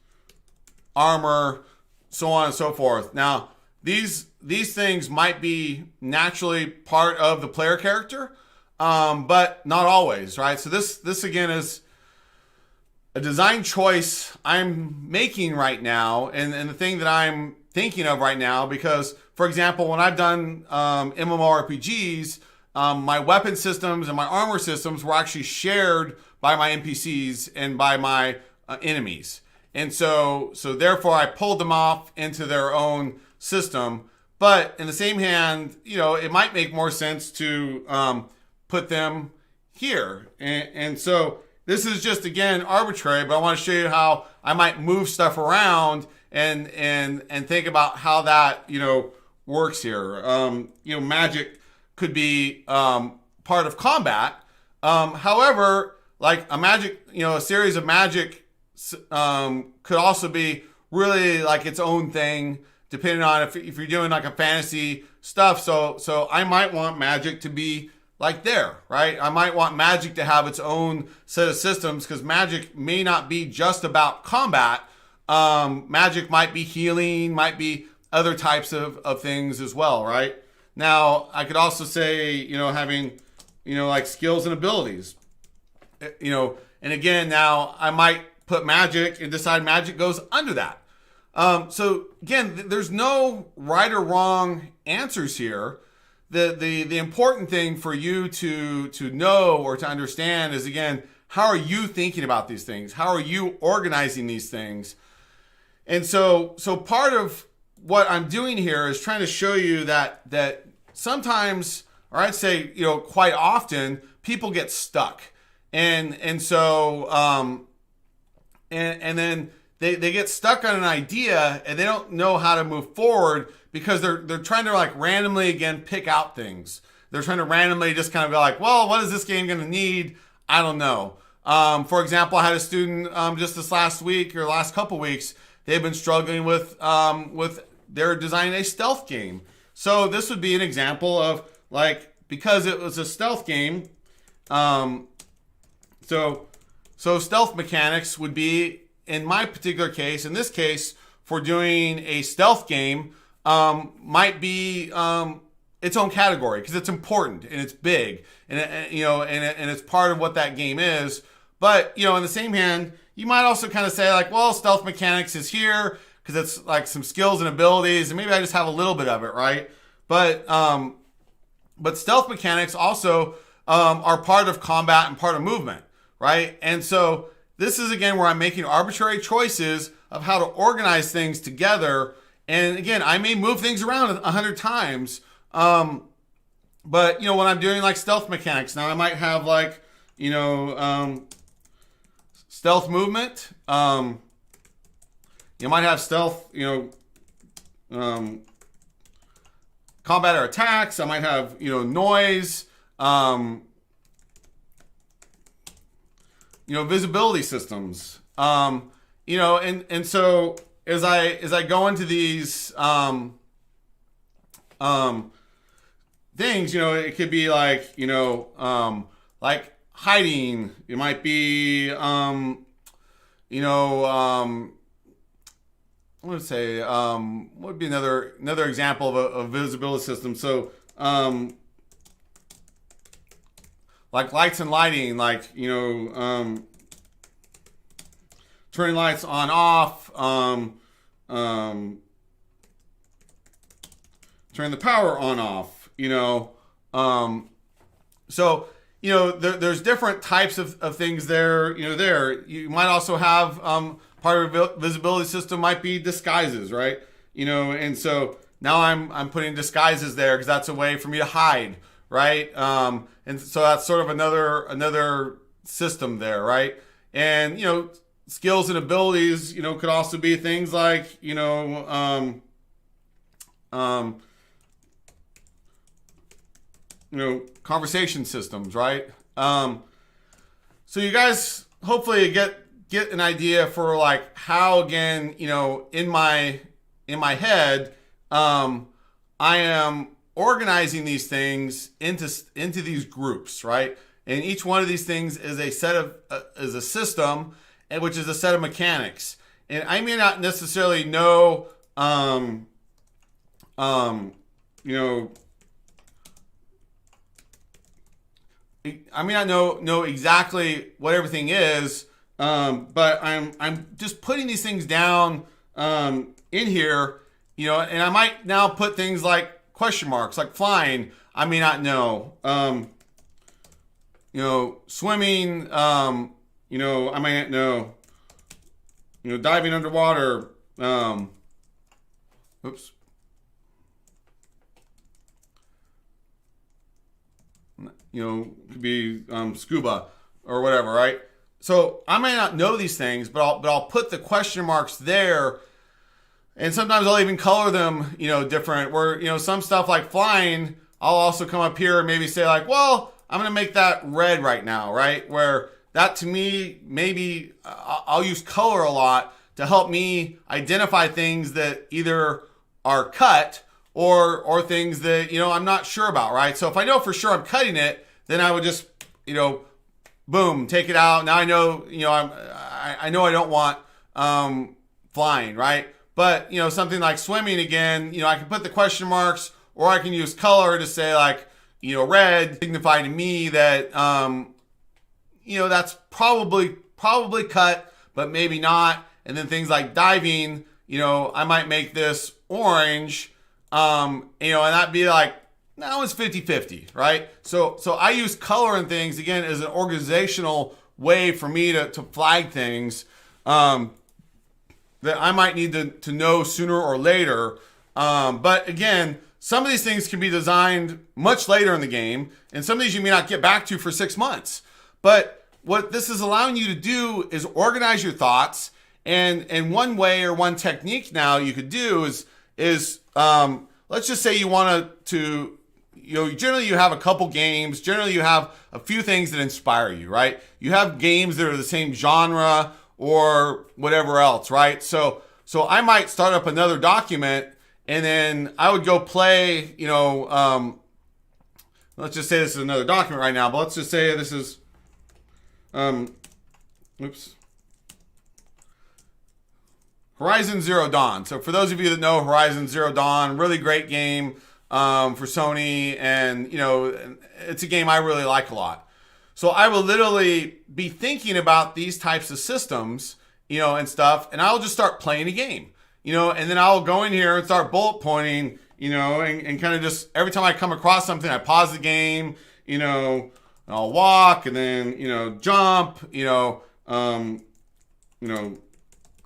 Speaker 1: armor, so on and so forth. Now, these things might be naturally part of the player character, but not always, right? So this again is a design choice I'm making right now, and the thing that I'm thinking of right now, because, for example, when I've done MMORPGs, my weapon systems and my armor systems were actually shared by my NPCs and by my enemies. And so therefore I pulled them off into their own system. But in the same hand, it might make more sense to put them here. And so this is just, again, arbitrary, but I want to show you how I might move stuff around and think about how that, works here. Magic could be part of combat. However, like a series of magic could also be really like its own thing, depending on if you're doing like a fantasy stuff. So I might want magic to be like there, right? I might want magic to have its own set of systems, because magic may not be just about combat. Magic might be healing, might be other types of things as well, right? Now, I could also say, having, like skills and abilities, and again, now I might put magic and decide magic goes under that. So again, there's no right or wrong answers here. The important thing for you to know or to understand is, again, how are you thinking about these things? How are you organizing these things? And so part of what I'm doing here is trying to show you that sometimes, or I'd say, quite often, people get stuck. And so then they get stuck on an idea and they don't know how to move forward, because they're trying to like randomly, again, pick out things. They're trying to randomly just kind of go like, well, what is this game going to need? I don't know. For example, I had a student just this last week or last couple weeks. They've been struggling with they're designing a stealth game. So this would be an example of, like, because it was a stealth game. So stealth mechanics would be, in my particular case, in this case, for doing a stealth game, might be its own category, because it's important and it's big, and it's part of what that game is. But in the same hand, you might also kind of say like, well, stealth mechanics is here because it's like some skills and abilities, and maybe I just have a little bit of it, right? But stealth mechanics also are part of combat and part of movement, right? And so this is, again, where I'm making arbitrary choices of how to organize things together. And again, I may move things around 100 times. But when I'm doing like stealth mechanics, now I might have like, stealth movement. You might have stealth, combat or attacks. I might have, noise, visibility systems, and so as I go into these things, it could be like, like hiding. It might be, I would say, what would be another example of a visibility system? So, like lights and lighting, like, turning lights on, off, turn the power on off, so, there's different types of things there, there. You might also have, part of a visibility system might be disguises, right? And so now I'm putting disguises there because that's a way for me to hide, right? And so that's sort of another system there, right? And, skills and abilities, could also be things like, conversation systems, right? So you guys hopefully get an idea for like how, again, in my head, I am organizing these things into these groups, right? And each one of these things is a system, which is a set of mechanics. And I may not necessarily know, I may not know exactly what everything is, but I'm just putting these things down in here, and I might now put things like question marks, like flying. I may not know, swimming. I might not know, diving underwater. Oops. Could be scuba or whatever, right? So I may not know these things, but I'll put the question marks there, and sometimes I'll even color them, different. Where some stuff like flying, I'll also come up here and maybe say like, well, I'm gonna make that red right now, right? Where that to me, maybe I'll use color a lot to help me identify things that either are cut or things that, I'm not sure about, right? So if I know for sure I'm cutting it, then I would just, boom, take it out. Now I know, I know I don't want flying, right? But, something like swimming, again, I can put the question marks, or I can use color to say like, red, signifying to me that, that's probably cut, but maybe not. And then things like diving, I might make this orange, and that'd be like, now it's 50-50, right? So I use color and things, again, as an organizational way for me to flag things that I might need to know sooner or later. But again, some of these things can be designed much later in the game, and some of these you may not get back to for 6 months. But what this is allowing you to do is organize your thoughts. And one way or one technique now you could do is let's just say you want to, generally you have a couple games. Generally you have a few things that inspire you, right? You have games that are the same genre or whatever else, right? So I might start up another document, and then I would go play, let's just say this is another document right now, but let's just say this is, Horizon Zero Dawn. So for those of you that know Horizon Zero Dawn, really great game for Sony, and it's a game I really like a lot. So I will literally be thinking about these types of systems, and stuff, and I'll just start playing a game, and then I'll go in here and start bullet pointing, and kind of just every time I come across something, I pause the game, and I'll walk, and then jump,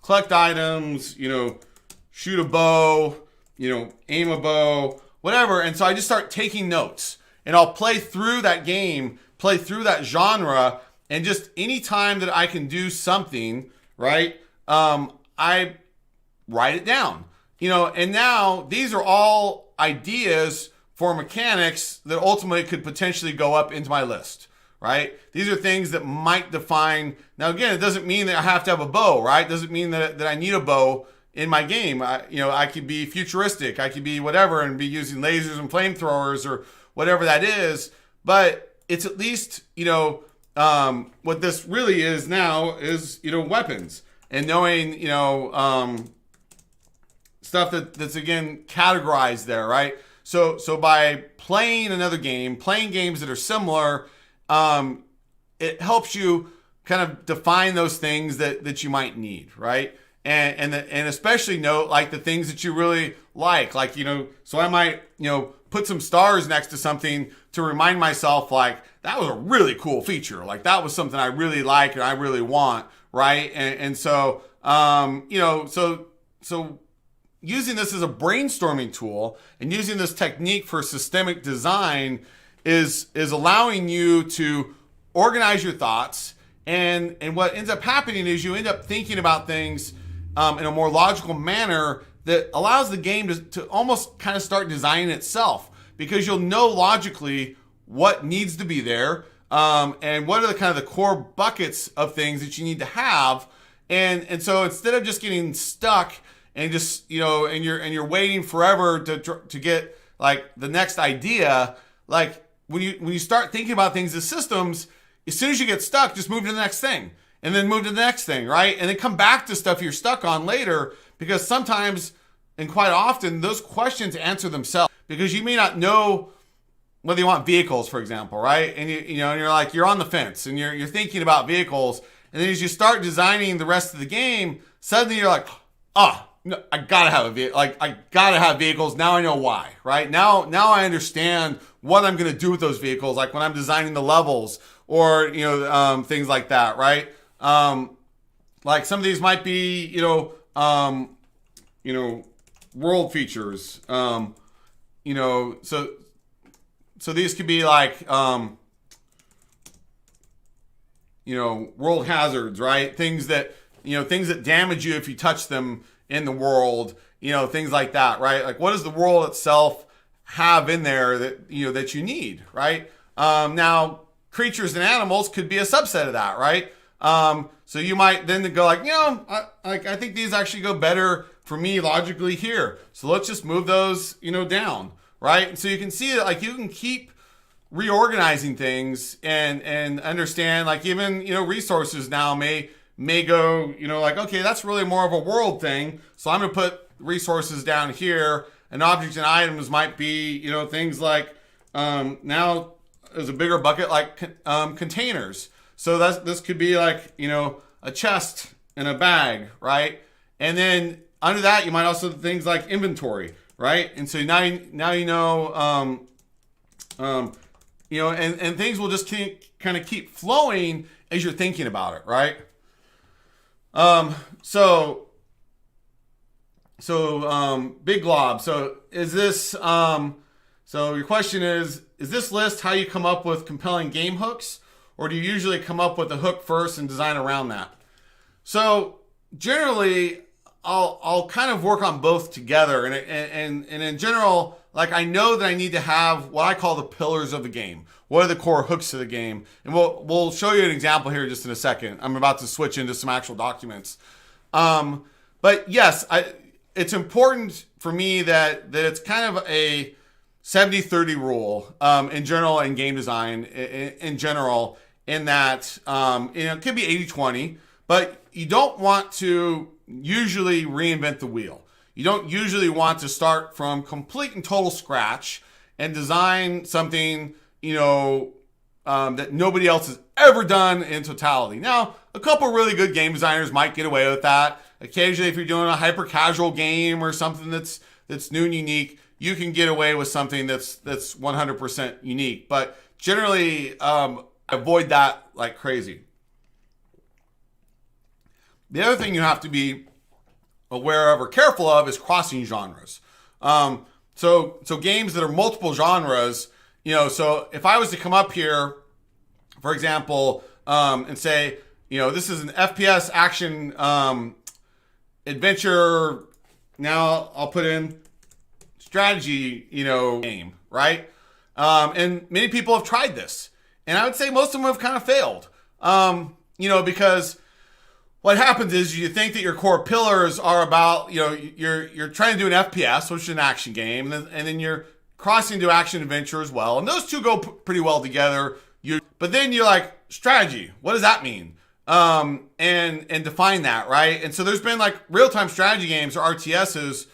Speaker 1: collect items, shoot a bow, aim a bow, whatever. And so I just start taking notes, and I'll play through that game, play through that genre, and just any time that I can do something, right, I write it down, and now these are all ideas for mechanics that ultimately could potentially go up into my list. Right? These are things that might define. Now, again, it doesn't mean that I have to have a bow, right? It doesn't mean that I need a bow in my game. I could be futuristic. I could be whatever and be using lasers and flamethrowers or whatever that is. But it's at least, what this really is now is, weapons and knowing, stuff that's again categorized there, right? So by playing another game, playing games that are similar, it helps you kind of define those things that you might need, right? And especially note like the things that you really like, so I might, put some stars next to something to remind myself, like, that was a really cool feature. Like, that was something I really like and I really want, right? And so, so using this as a brainstorming tool and using this technique for systemic design is allowing you to organize your thoughts. And what ends up happening is you end up thinking about things in a more logical manner that allows the game to almost kind of start designing itself, because you'll know logically what needs to be there, and what are the kind of the core buckets of things that you need to have. And so instead of just getting stuck and just, and you're waiting forever to get like the next idea, like when you start thinking about things as systems, as soon as you get stuck, just move to the next thing and then move to the next thing, right? And then come back to stuff you're stuck on later, because sometimes and quite often those questions answer themselves, because you may not know whether you want vehicles, for example, right? And you're on the fence and you're thinking about vehicles, and then as you start designing the rest of the game, suddenly you're like, no, I gotta have a vehicle. Like, I gotta have vehicles. Now I know why, right? Now I understand what I'm gonna do with those vehicles, like when I'm designing the levels or things like that, right? Like some of these might be world features. So these could be like world hazards, right? Things that damage you if you touch them in the world, things like that, right? Like, what does the world itself have in there that that you need, right? Now, creatures and animals could be a subset of that, right? So you might then go like, I think these actually go better for me logically here. So let's just move those, down, right? And so you can see that, like, you can keep reorganizing things and understand, like, even, resources now may go, like, okay, that's really more of a world thing. So I'm going to put resources down here, and objects and items might be, things like, now there's a bigger bucket like containers. So this could be like, a chest and a bag, right? And then under that, you might also do things like inventory, right? And so now and things will just kind of keep flowing as you're thinking about it, right? So Big Glob. So is this, so your question is this list how you come up with compelling game hooks, or do you usually come up with a hook first and design around that? So generally, I'll kind of work on both together, and in general, like, I know that I need to have what I call the pillars of the game. What are the core hooks of the game? And we'll show you an example here just in a second. I'm about to switch into some actual documents. But yes, it's important for me that it's kind of a 70-30 rule in general in game design in general, in that it could be 80-20, but you don't want to usually reinvent the wheel. You don't usually want to start from complete and total scratch and design something, that nobody else has ever done in totality. Now, a couple really good game designers might get away with that. Occasionally, if you're doing a hyper casual game or something that's new and unique, you can get away with something that's 100% unique. But generally, avoid that like crazy. The other thing you have to be aware of or careful of is crossing genres. So games that are multiple genres, so if I was to come up here, for example, and say, this is an FPS action adventure. Now I'll put in strategy, game, right? And many people have tried this, and I would say most of them have kind of failed, because what happens is you think that your core pillars are about, you're trying to do an FPS, which is an action game, and then you're crossing to action adventure as well. And those two go pretty well together. But then you're like, strategy, what does that mean? And define that, right? And so there's been like real-time strategy games or RTSs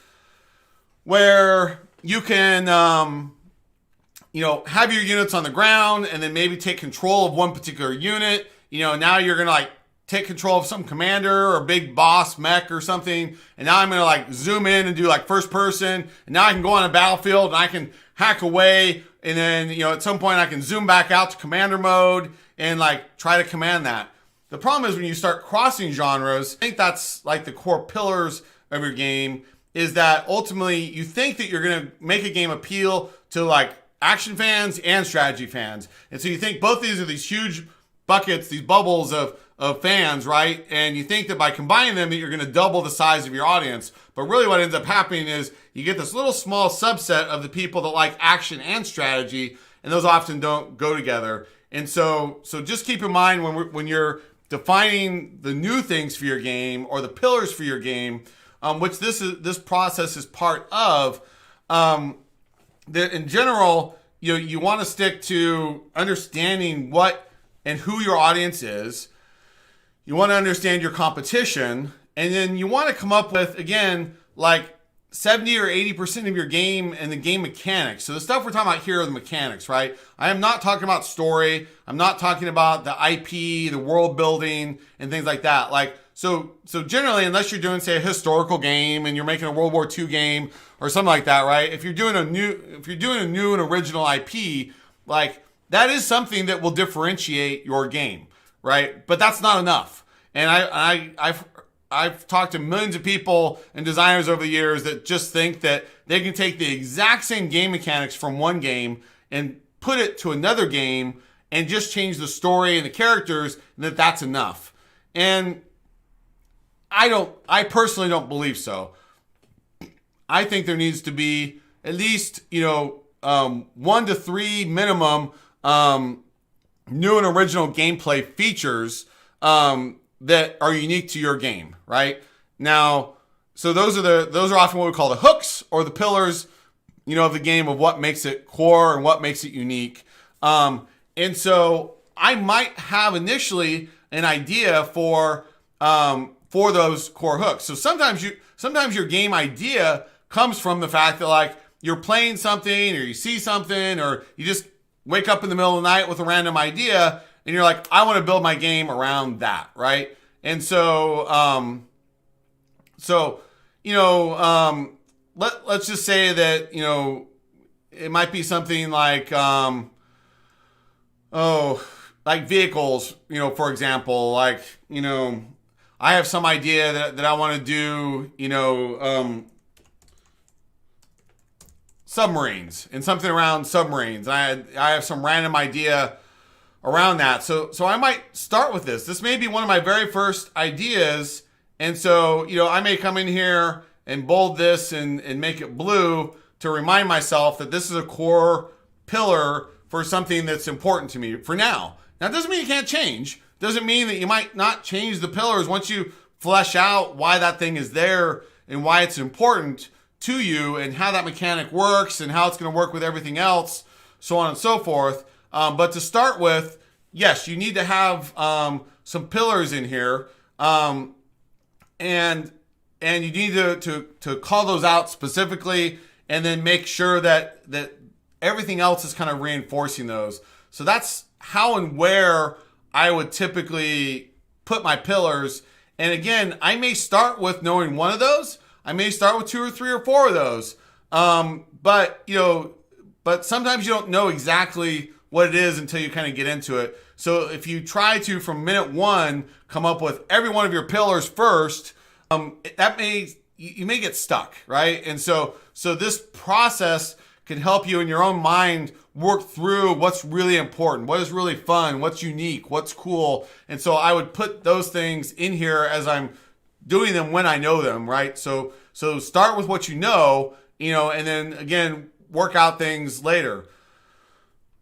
Speaker 1: where you can, have your units on the ground and then maybe take control of one particular unit. Now you're going to like take control of some commander or big boss mech or something, and now I'm gonna like zoom in and do like first person, and now I can go on a battlefield and I can hack away, and then at some point I can zoom back out to commander mode and like try to command that. The problem is when you start crossing genres, I think that's like the core pillars of your game, is that ultimately you think that you're gonna make a game appeal to like action fans and strategy fans, and so you think both these are these huge buckets, these bubbles of fans, right? And you think that by combining them that you're going to double the size of your audience. But really what ends up happening is you get this little small subset of the people that like action and strategy, and those often don't go together. And so just keep in mind when you're defining the new things for your game or the pillars for your game, which this process is part of, that in general, you want to stick to understanding what and who your audience is. You want to understand your competition, and then you want to come up with, again, like 70 or 80% of your game and the game mechanics. So the stuff we're talking about here are the mechanics, right? I am not talking about story. I'm not talking about the IP, the world building, and things like that. Like, so generally, unless you're doing, say, a historical game and you're making a World War II game or something like that, right? If you're doing a new and original IP, like that is something that will differentiate your game, right? But that's not enough. And I've talked to millions of people and designers over the years that just think that they can take the exact same game mechanics from one game and put it to another game and just change the story and the characters, and that's enough. And I personally don't believe so. I think there needs to be at least, 1 to 3 minimum new and original gameplay features that are unique to your game, right? Now, so those are often what we call the hooks or the pillars, of the game, of what makes it core and what makes it unique. And so I might have initially an idea for those core hooks. So sometimes your game idea comes from the fact that like you're playing something or you see something or you just wake up in the middle of the night with a random idea and you're like, I want to build my game around that, right? And so, let's just say that, it might be something like, like vehicles, for example, like, I have some idea that I want to do, submarines and something around submarines. I have some random idea around that. So I might start with this. This may be one of my very first ideas. And so, I may come in here and bold this and make it blue to remind myself that this is a core pillar for something that's important to me for now. Now, it doesn't mean you can't change. It doesn't mean that you might not change the pillars once you flesh out why that thing is there and why it's important to you and how that mechanic works and how it's going to work with everything else, so on and so forth. But to start with, yes, you need to have some pillars in here, and you need to call those out specifically, and then make sure that everything else is kind of reinforcing those. So that's how and where I would typically put my pillars. And again, I may start with knowing one of those. I may start with 2 or 3 or 4 of those. But sometimes you don't know exactly what it is until you kind of get into it. So if you try to, from minute 1, come up with every one of your pillars first, you may get stuck, right? And so this process can help you in your own mind work through what's really important, what is really fun, what's unique, what's cool. And so I would put those things in here as I'm doing them when I know them, right? So start with what you know, and then again, work out things later.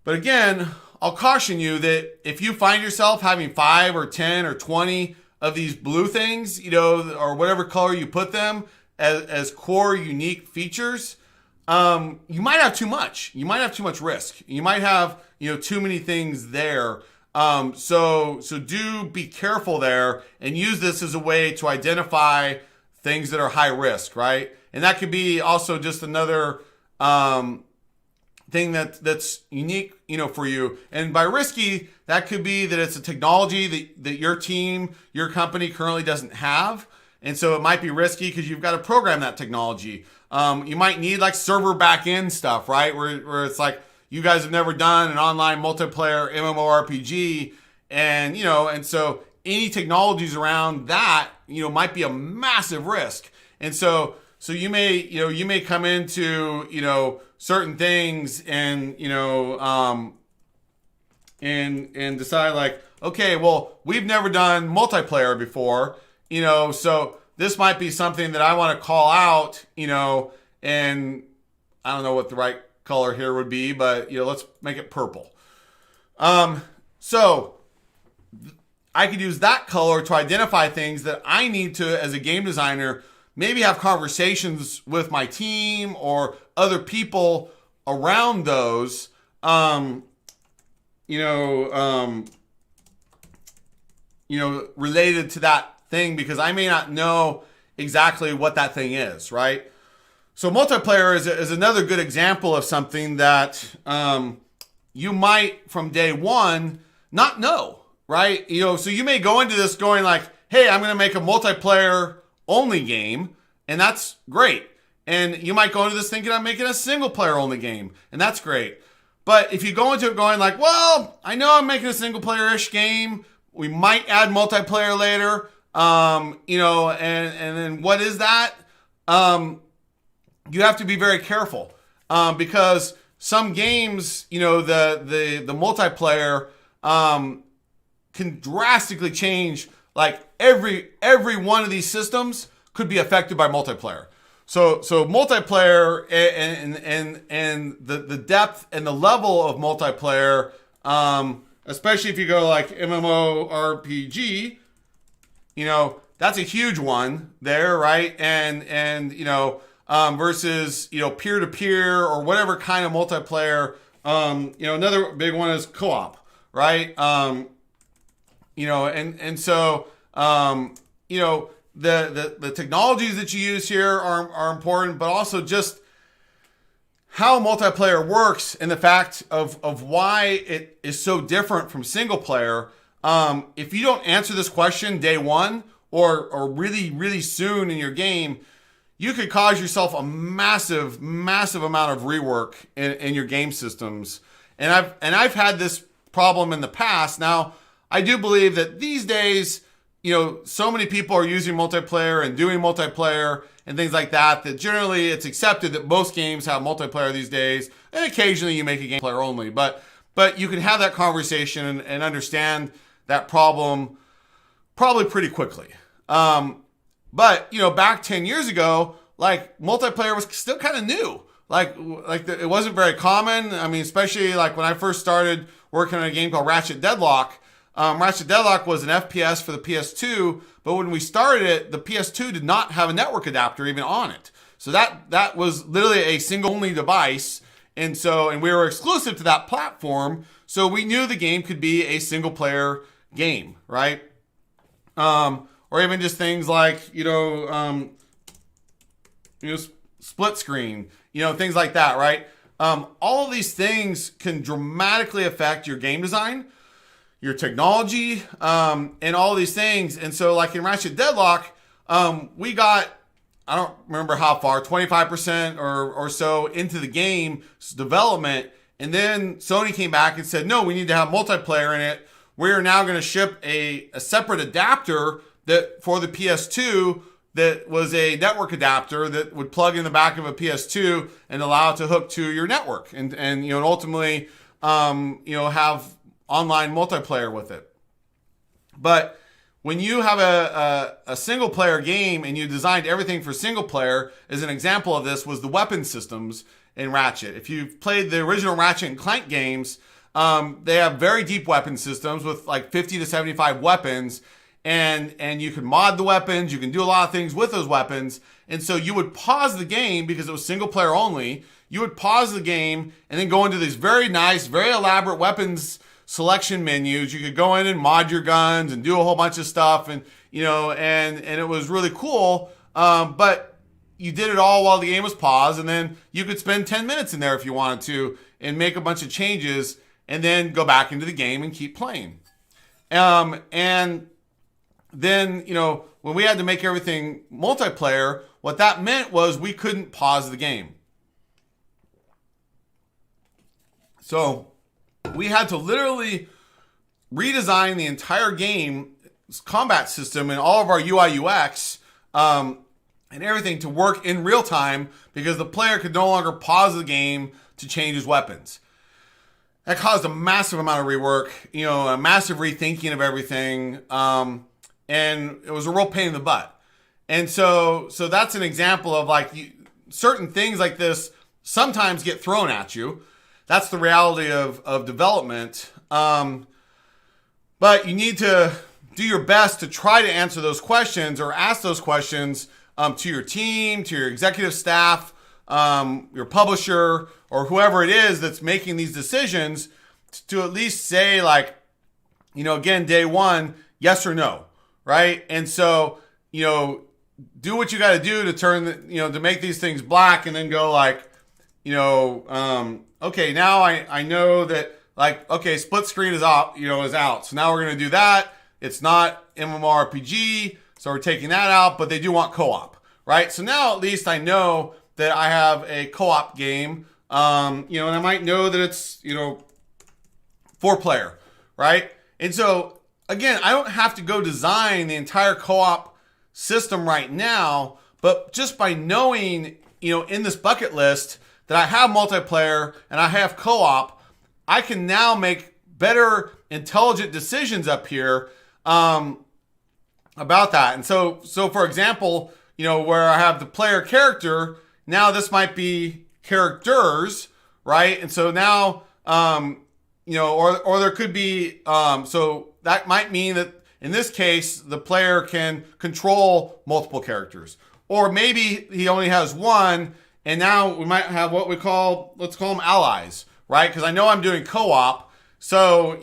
Speaker 1: But again, I'll caution you that if you find yourself having 5 or 10 or 20 of these blue things, or whatever color you put them as core unique features, you might have too much. You might have too much risk. You might have, too many things there. So do be careful there and use this as a way to identify things that are high risk, right? And that could be also just another thing that's unique, for you. And by risky, that could be that it's a technology that your team, your company currently doesn't have. And so it might be risky because you've got to program that technology. You might need like server back-end stuff, right? Where it's like you guys have never done an online multiplayer MMORPG. And so any technologies around that, might be a massive risk. And so you may come into, certain things and, and decide like, okay, well, we've never done multiplayer before, so this might be something that I want to call out, and I don't know what the right color here would be, but, let's make it purple. So I could use that color to identify things that I need to, as a game designer, maybe have conversations with my team or other people around those, related to that thing, because I may not know exactly what that thing is, right? So multiplayer is another good example of something that you might from day one not know, right? So you may go into this going like, hey, I'm going to make a multiplayer only game, and that's great. And you might go into this thinking I'm making a single player only game, and that's great. But if you go into it going like, well, I know I'm making a single player-ish game, we might add multiplayer later, and then what is that? You have to be very careful, because some games, the multiplayer can drastically change. Like every one of these systems could be affected by multiplayer. So multiplayer and the depth and the level of multiplayer, especially if you go like MMORPG, that's a huge one there, right? And versus peer-to-peer or whatever kind of multiplayer. Another big one is co-op, right? So the technologies that you use here are important, but also just how multiplayer works and the fact of why it is so different from single player. If you don't answer this question day one or really, really soon in your game, you could cause yourself a massive, massive amount of rework in your game systems. And I've had this problem in the past. Now, I do believe that these days, so many people are using multiplayer and doing multiplayer and things like that generally it's accepted that most games have multiplayer these days. And occasionally you make a game player only, but you can have that conversation and understand that problem probably pretty quickly. But back 10 years ago, like multiplayer was still kind of new. It wasn't very common. I mean, especially like when I first started working on a game called Ratchet Deadlock. Ratchet Deadlock was an FPS for the PS2, but when we started it, the PS2 did not have a network adapter even on it. So that was literally a single-only device, and we were exclusive to that platform, so we knew the game could be a single-player game, right? Or even just things like split screen, things like that, right? All of these things can dramatically affect your game design, your technology, and all these things. And so like in Ratchet Deadlock, we got, I don't remember how far, 25% or so into the game's development. And then Sony came back and said, no, we need to have multiplayer in it. We're now going to ship a separate adapter that for the PS2 that was a network adapter that would plug in the back of a PS2 and allow it to hook to your network and ultimately, have online multiplayer with it. But when you have a single player game and you designed everything for single player, as an example of this was the weapon systems in Ratchet. If you've played the original Ratchet and Clank games, they have very deep weapon systems with like 50 to 75 weapons, and you can mod the weapons, you can do a lot of things with those weapons. And so you would pause the game because it was single player only. You would pause the game and then go into these very nice, very elaborate weapons selection menus. You could go in and mod your guns and do a whole bunch of stuff, and and it was really cool. But you did it all while the game was paused, and then you could spend 10 minutes in there if you wanted to, and make a bunch of changes and then go back into the game and keep playing. And then, when we had to make everything multiplayer, what that meant was we couldn't pause the game. So we had to literally redesign the entire game combat system and all of our UI UX and everything to work in real time, because the player could no longer pause the game to change his weapons. That caused a massive amount of rework, a massive rethinking of everything, and it was a real pain in the butt. And so that's an example of certain things like this sometimes get thrown at you. That's the reality of development. But you need to do your best to try to answer those questions or ask those questions to your team, to your executive staff, your publisher, or whoever it is that's making these decisions, to at least say again, day one, yes or no, right? And so, do what you got to do to turn to make these things black, and then go okay, now I know that okay, split screen is out, is out. So now we're going to do that. It's not MMORPG, so we're taking that out, but they do want co-op, right? So now at least I know that I have a co-op game, and I might know that it's, 4-player, right? And so again, I don't have to go design the entire co-op system right now, but just by knowing, in this bucket list that I have multiplayer and I have co-op, I can now make better, intelligent decisions up here about that. And so for example, where I have the player character, now this might be characters, right? And so now, or there could be, so that might mean that in this case, the player can control multiple characters. Or maybe he only has one, and now we might have what let's call them allies, right? Because I know I'm doing co-op, so,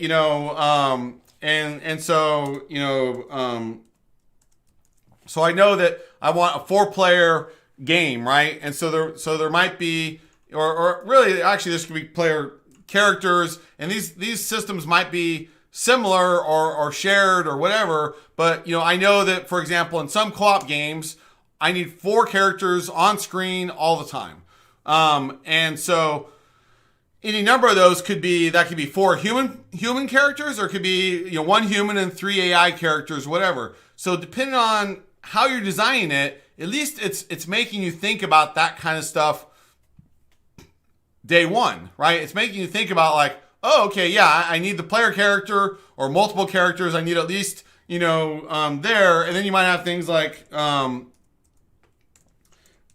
Speaker 1: so I know that I want a 4-player game, right? And so there might be, or really, actually, this could be player characters, and these systems might be similar or shared or whatever, but, I know that, for example, in some co-op games, I need 4 characters on screen all the time. And so any number of those could be 4 human characters, or it could be, 1 human and 3 AI characters, whatever. So depending on how you're designing it, at least it's making you think about that kind of stuff day one, right? It's making you think about oh, okay, yeah, I need the player character or multiple characters. I need at least, there. And then you might have things like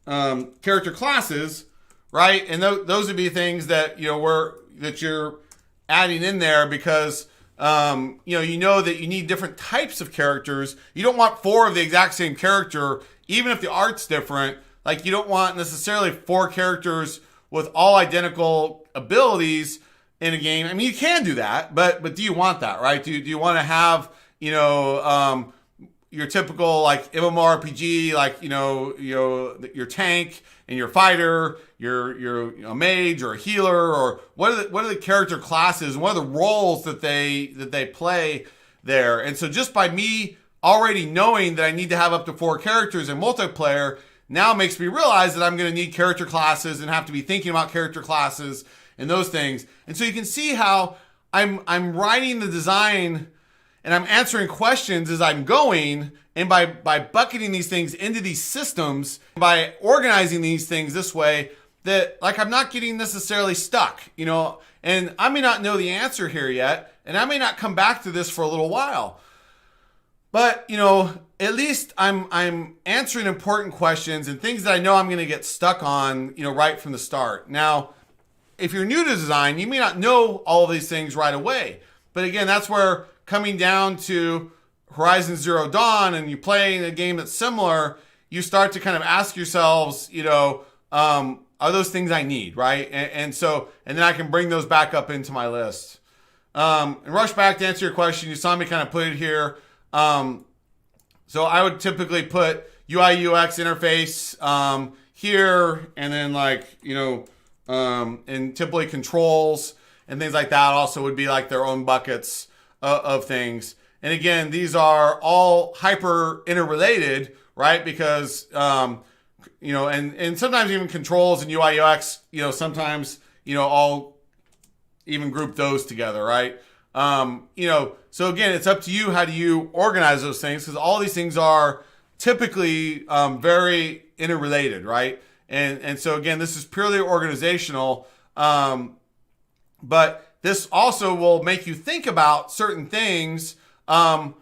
Speaker 1: character classes, right? And those would be things that, that you're adding in there because, you know that you need different types of characters. You don't want 4 of the exact same character, even if the art's different. You don't want necessarily 4 characters with all identical abilities in a game. I mean, you can do that, but do you want that, right? Do you want to have, your typical MMORPG, your tank and your fighter, your mage or a healer, or what are the character classes and what are the roles that they play there? And so just by me already knowing that I need to have up to 4 characters in multiplayer now makes me realize that I'm going to need character classes and have to be thinking about character classes and those things. And so you can see how I'm writing the design and I'm answering questions as I'm going. And by bucketing these things into these systems, by organizing these things this way, that I'm not getting necessarily stuck, and I may not know the answer here yet, and I may not come back to this for a little while. But, at least I'm answering important questions and things that I know I'm going to get stuck on, right from the start. Now, if you're new to design, you may not know all of these things right away. But again, that's where coming down to Horizon Zero Dawn and you play a game that's similar, you start to kind of ask yourselves, are those things I need, right? And then I can bring those back up into my list. And rush back to answer your question. You saw me kind of put it here. So I would typically put UI UX interface here, and then And typically controls and things like that also would be like their own buckets of things. And again, these are all hyper interrelated, right? Because, and sometimes even controls and UI UX, sometimes, all even group those together, right? So again, it's up to you. How do you organize those things? Because all these things are typically very interrelated, right? And so again, this is purely organizational, but this also will make you think about certain things early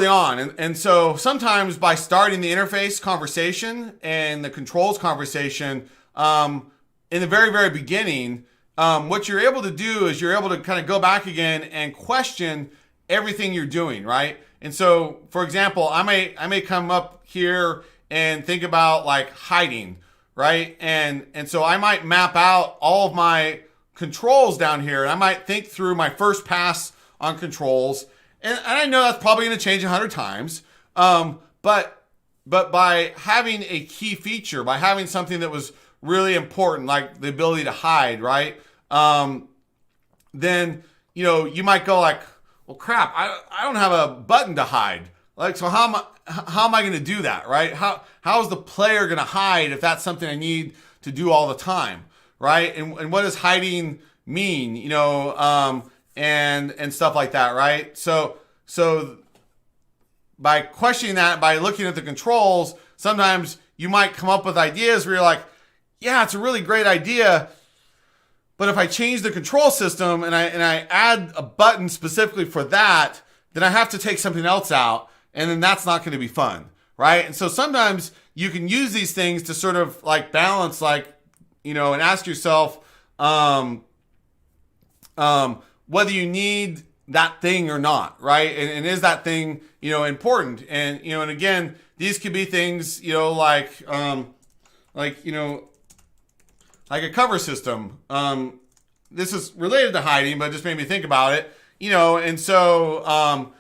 Speaker 1: on. And so sometimes by starting the interface conversation and the controls conversation in the very, very beginning, what you're able to do is you're able to kind of go back again and question everything you're doing, right? And so, for example, I may come up here and think about like hiding, right? And so I might map out all of my controls down here, and I might think through my first pass on controls, and I know that's probably going to change 100 times, but by having a key feature, by having something that was really important, like the ability to hide, right? Then you might go like, well, crap, I don't have a button to hide. Like, so how am I going to do that, right? How is the player going to hide if that's something I need to do all the time, right? And what does hiding mean, and stuff like that, right? So by questioning that, by looking at the controls, sometimes you might come up with ideas where you're like, yeah, it's a really great idea, but if I change the control system and I add a button specifically for that, then I have to take something else out, and then that's not going to be fun, right? And so sometimes you can use these things to sort of like balance, like, and ask yourself whether you need that thing or not, right? And is that thing, important? And, and again, these could be things, like a cover system. This is related to hiding, but it just made me think about it, and so,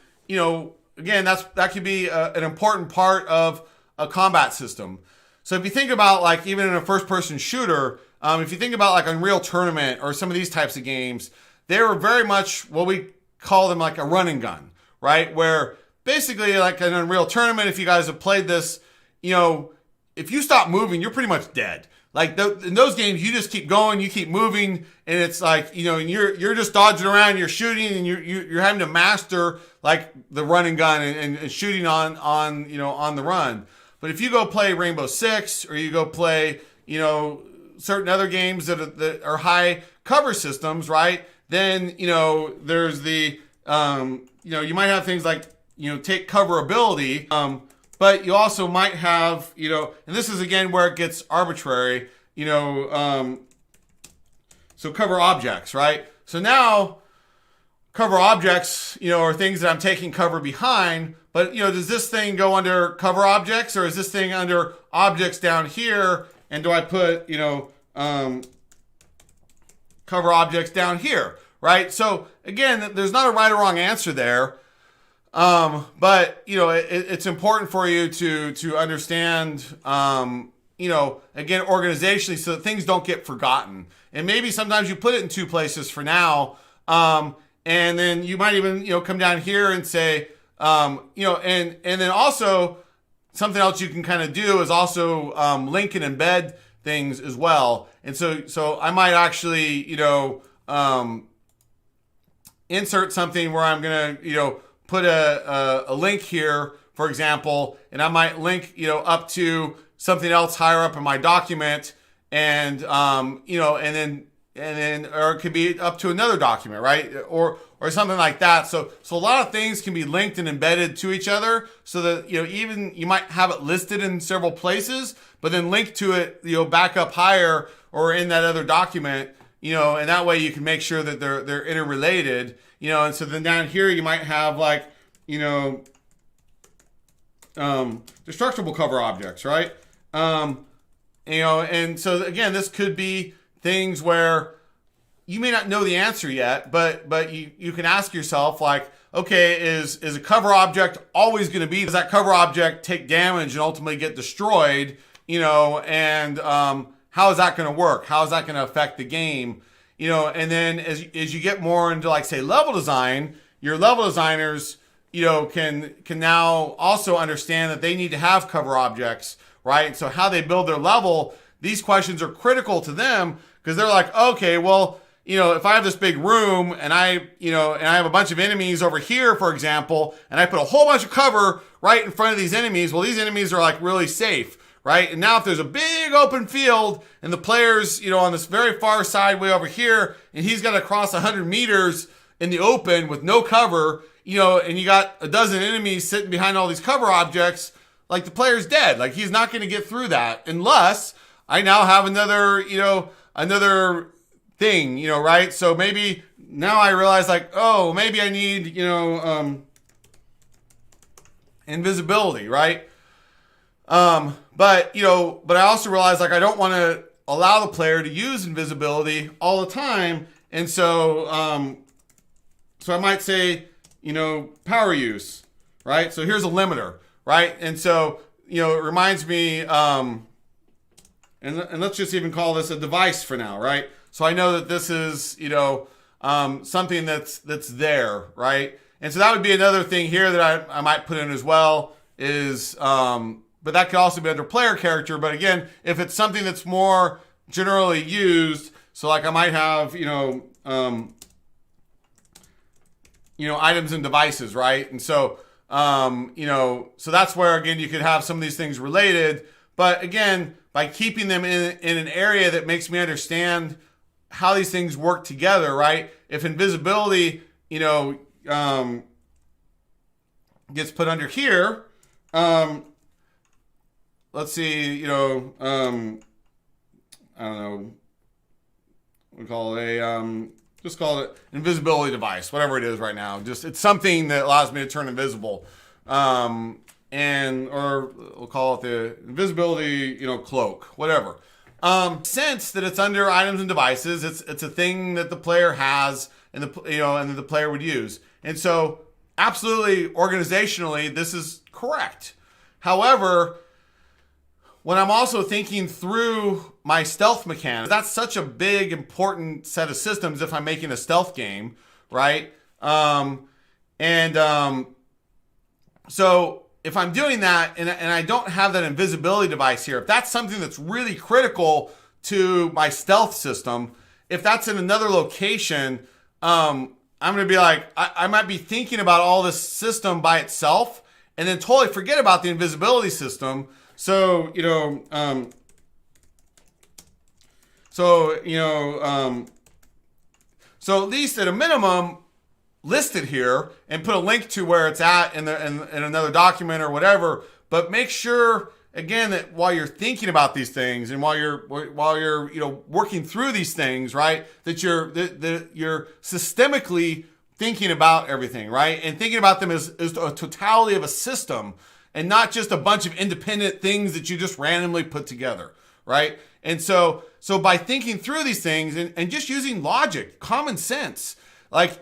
Speaker 1: again, that could be an important part of a combat system. So if you think about like even in a first-person shooter, if you think about like Unreal Tournament or some of these types of games, they were very much what we call them like a run and gun, right? Where basically like an Unreal Tournament, if you guys have played this, if you stop moving, you're pretty much dead. Like in those games, you just keep going, you keep moving, and it's like, and you're just dodging around, you're shooting, and you're having to master like the run and gun and shooting on the run. But if you go play Rainbow Six, or you go play, certain other games that are high cover systems, right? Then, there's the, you might have things like, take cover ability, but you also might have, and this is again where it gets arbitrary, so cover objects, right? So now cover objects, are things that I'm taking cover behind, but, does this thing go under cover objects, or is this thing under objects down here? And do I put, cover objects down here, right? So again, there's not a right or wrong answer there. But it's important for you to understand, again, organizationally, so that things don't get forgotten. And maybe sometimes you put it in two places for now. And then you might even, come down here and say, and then also something else you can kind of do is also, link and embed things as well. And so I might actually, insert something where I'm going to, put a link here, for example, and I might link, up to something else higher up in my document, and and then or it could be up to another document, right? Or something like that. So a lot of things can be linked and embedded to each other, so that even you might have it listed in several places, but then link to it, back up higher or in that other document, and that way you can make sure that they're interrelated. And so then down here you might have like, destructible cover objects, right? And so again, this could be things where you may not know the answer yet, but you can ask yourself like, okay, is a cover object always going to be, does that cover object take damage and ultimately get destroyed? And how is that going to work? How is that going to affect the game? And then as you get more into like say level design, your level designers, can now also understand that they need to have cover objects, right? So how they build their level, these questions are critical to them because they're like, okay, well, if I have this big room and I have a bunch of enemies over here, for example, and I put a whole bunch of cover right in front of these enemies, well, these enemies are like really safe, right? And now if there's a big open field and the player's, on this very far side way over here, and he's got to cross 100 meters in the open with no cover, and you got a dozen enemies sitting behind all these cover objects, like the player's dead. Like he's not going to get through that unless I now have another thing, right? So maybe now I realize like, oh, maybe I need, invisibility, right? But I also realize like I don't want to allow the player to use invisibility all the time. And so I might say, power use, right? So here's a limiter, right? And so, it reminds me, and let's just even call this a device for now, right? So I know that this is, something that's there, right? And so that would be another thing here that I might put in as well is, but that could also be under player character. But again, if it's something that's more generally used, so like I might have, items and devices, right? And so, so that's where, again, you could have some of these things related. But again, by keeping them in an area that makes me understand how these things work together, right? If invisibility, gets put under here, let's see, I don't know, we call it just call it invisibility device, whatever it is right now. Just it's something that allows me to turn invisible, or we'll call it the invisibility, cloak, whatever. Since that it's under items and devices, it's a thing that the player has and and the player would use, and so absolutely organizationally this is correct. However, when I'm also thinking through my stealth mechanics, that's such a big, important set of systems if I'm making a stealth game, right? So if I'm doing that and I don't have that invisibility device here, if that's something that's really critical to my stealth system, if that's in another location, I'm going to be like, I might be thinking about all this system by itself and then totally forget about the invisibility system. So, so at least at a minimum, list it here and put a link to where it's at in another document or whatever. But make sure again that while you're thinking about these things and while you're working through these things, right, that you're systemically thinking about everything, right, and thinking about them as a totality of a system. And not just a bunch of independent things that you just randomly put together, right? And so by thinking through these things and just using logic, common sense, like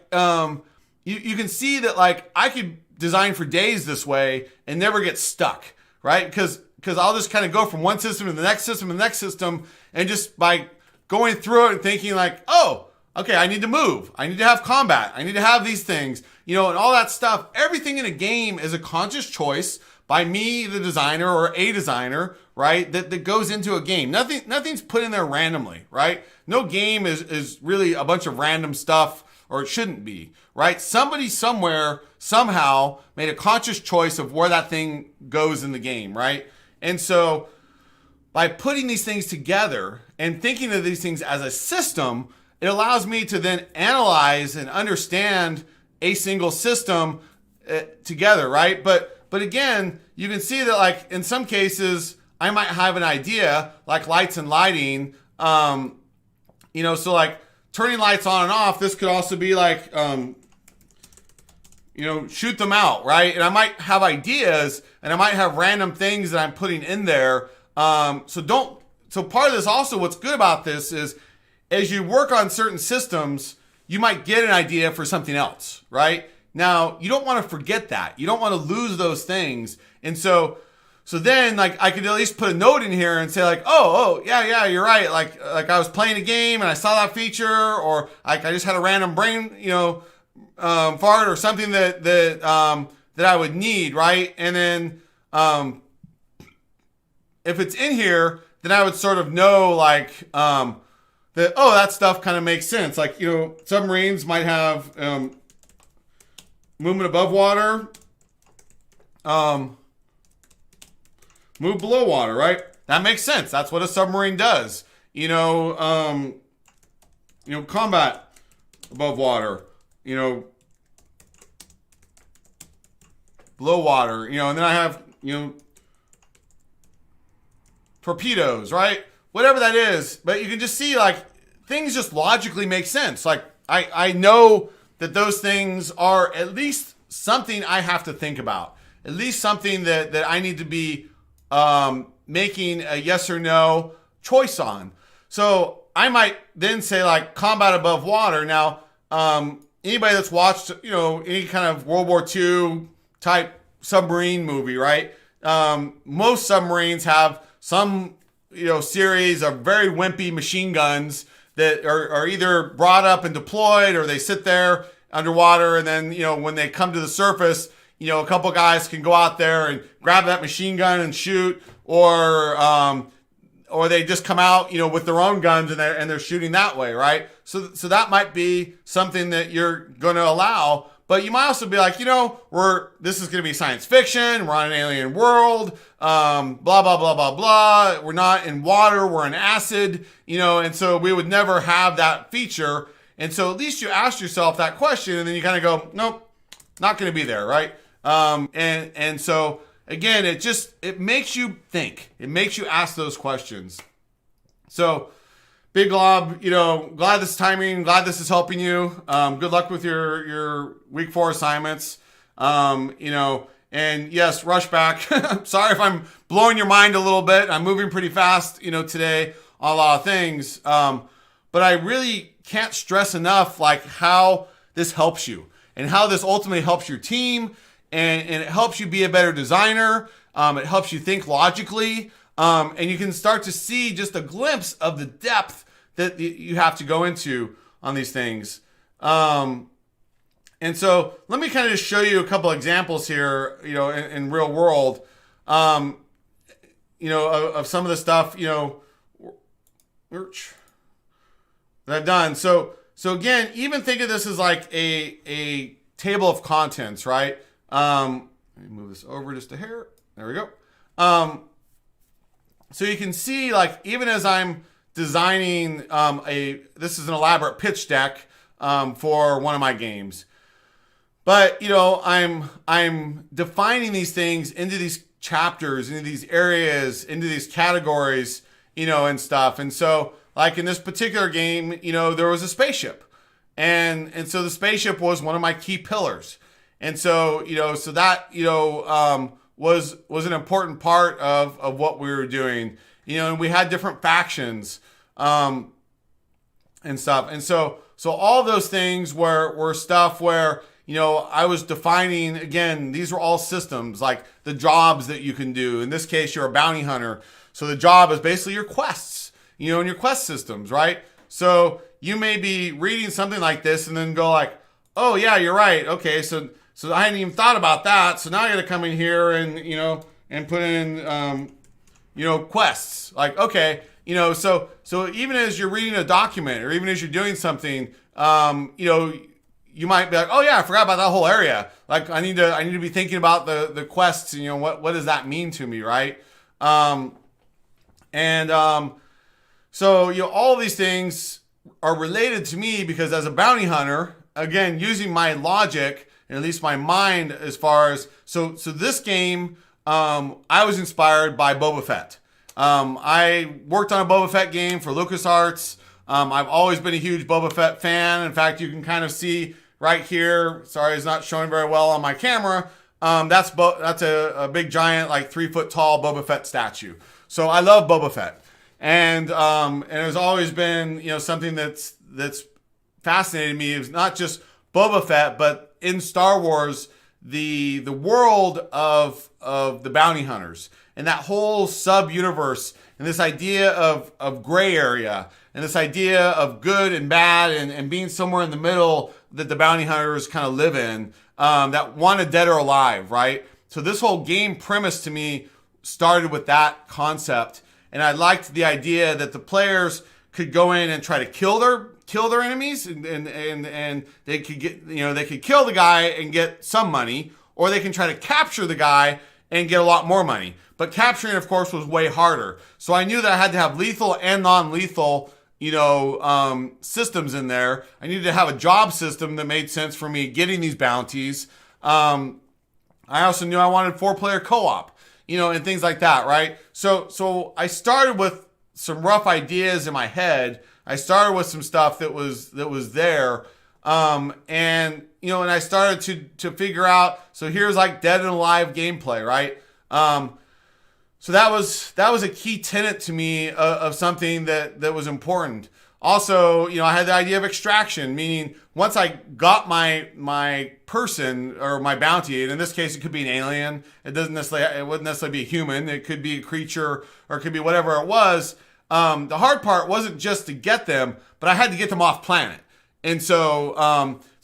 Speaker 1: you can see that like I could design for days this way and never get stuck, right? Because I'll just kind of go from one system to the next system and the next system, and just by going through it and thinking like, oh, okay, I need to move, I need to have combat, I need to have these things, and all that stuff. Everything in a game is a conscious choice by me, the designer, or a designer, right, that goes into a game. Nothing's put in there randomly, right? No game is really a bunch of random stuff, or it shouldn't be, right? Somebody somewhere, somehow, made a conscious choice of where that thing goes in the game, right? And so, by putting these things together and thinking of these things as a system, it allows me to then analyze and understand a single system together, right? But again, you can see that like in some cases, I might have an idea like lights and lighting, so like turning lights on and off, this could also be like, shoot them out, right? And I might have ideas and I might have random things that I'm putting in there. So part of this also, what's good about this is as you work on certain systems, you might get an idea for something else, right? Now, you don't want to forget that. You don't want to lose those things. And so so then like I could at least put a note in here and say like, oh, yeah, you're right. Like I was playing a game and I saw that feature, or like I just had a random brain, fart or something that I would need, right? And then if it's in here, then I would sort of know like that, that stuff kind of makes sense. Like, submarines might have movement above water, move below water, right? That makes sense. That's what a submarine does. Combat above water, below water, and then I have, torpedoes, right? Whatever that is. But you can just see like things just logically make sense. Like I know that those things are at least something I have to think about. At least something that I need to be making a yes or no choice on. So I might then say like combat above water. Now, anybody that's watched, any kind of World War II type submarine movie, right? Most submarines have some, series of very wimpy machine guns that are either brought up and deployed, or they sit there underwater. And then, when they come to the surface, a couple guys can go out there and grab that machine gun and shoot, or they just come out, with their own guns and they're shooting that way, right? So that might be something that you're going to allow. But you might also be like, this is going to be science fiction. We're on an alien world, blah, blah, blah, blah, blah. We're not in water. We're in acid, and so we would never have that feature. And so at least you ask yourself that question, and then you kind of go, nope, not going to be there, right? And so again, it makes you think. It makes you ask those questions. So Big Glob, glad this is timing, glad this is helping you. Good luck with your week 4 assignments. And yes, rush back. Sorry if I'm blowing your mind a little bit. I'm moving pretty fast, today on a lot of things. But I really can't stress enough, like how this helps you and how this ultimately helps your team. And it helps you be a better designer. It helps you think logically. And you can start to see just a glimpse of the depth that you have to go into on these things. And so let me kind of just show you a couple examples here, in real world, of some of the stuff, that I've done. So again, even think of this as like a table of contents, right? Let me move this over just a hair. There we go. So you can see, like, even as I'm designing this is an elaborate pitch deck for one of my games. But, I'm defining these things into these chapters, into these areas, into these categories, and stuff. And so, like in this particular game, there was a spaceship. And so the spaceship was one of my key pillars. And so, so that, was an important part of what we were doing, and we had different factions, and stuff. And so all those things were stuff where, I was defining, again, these were all systems, like the jobs that you can do. In this case, you're a bounty hunter. So the job is basically your quests, and your quest systems, right? So you may be reading something like this and then go like, oh yeah, you're right. Okay. So I hadn't even thought about that. So now I got to come in here and, and put in, quests. Like, okay, so even as you're reading a document or even as you're doing something, you might be like, oh yeah, I forgot about that whole area. Like I need to be thinking about the quests and, what does that mean to me, right? So, all of these things are related to me because as a bounty hunter, again, using my logic, and at least my mind as far as, so this game, I was inspired by Boba Fett. I worked on a Boba Fett game for LucasArts. I've always been a huge Boba Fett fan. In fact, you can kind of see right here, sorry, it's not showing very well on my camera. That's a big giant, like 3 foot tall Boba Fett statue. So I love Boba Fett. And it has always been, something that's fascinated me. Is not just Boba Fett, but in Star Wars, the world of the bounty hunters and that whole sub universe and this idea of gray area and this idea of good and bad and being somewhere in the middle that the bounty hunters kind of live in, that wanted dead or alive, right? So this whole game premise to me started with that concept, and I liked the idea that the players could go in and try to kill their enemies, and they could get, they could kill the guy and get some money, or they can try to capture the guy and get a lot more money. But capturing, of course, was way harder. So I knew that I had to have lethal and non-lethal, systems in there. I needed to have a job system that made sense for me getting these bounties. I also knew I wanted 4-player co-op, and things like that, right? So I started with some rough ideas in my head. I started with some stuff that was there. And I started to figure out, so here's like dead and alive gameplay, right? So that was a key tenet to me of something that was important. Also, I had the idea of extraction, meaning once I got my person or my bounty, and in this case it could be an alien. It wouldn't necessarily be a human. It could be a creature, or it could be whatever it was. The hard part wasn't just to get them, but I had to get them off planet. And so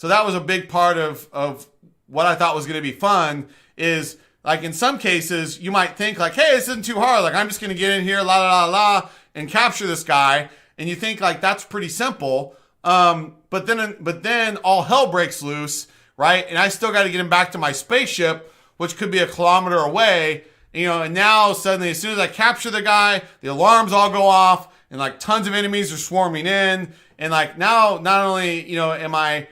Speaker 1: that was a big part of what I thought was going to be fun. Is like in some cases you might think like, hey, this isn't too hard. Like I'm just going to get in here, la la la la, and capture this guy. And you think like that's pretty simple. But then all hell breaks loose, right? And I still got to get him back to my spaceship, which could be a kilometer away. And now suddenly, as soon as I capture the guy, the alarms all go off, and like tons of enemies are swarming in. And like now, not only am I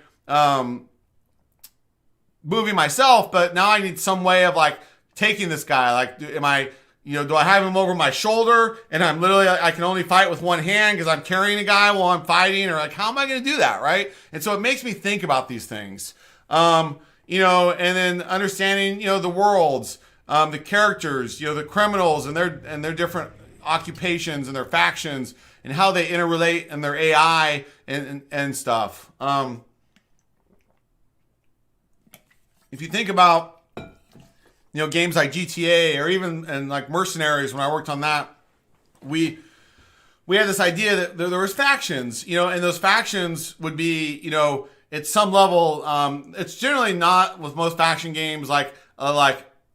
Speaker 1: moving myself, but now I need some way of like taking this guy. Like, do I have him over my shoulder, and I can only fight with one hand because I'm carrying a guy while I'm fighting, or like how am I going to do that, right? And so it makes me think about these things, and then understanding the worlds. The characters, the criminals and their different occupations and their factions and how they interrelate and their AI and stuff. If you think about, games like GTA or even like Mercenaries, when I worked on that, we had this idea that there was factions, and those factions would be, at some level, it's generally not with most faction games like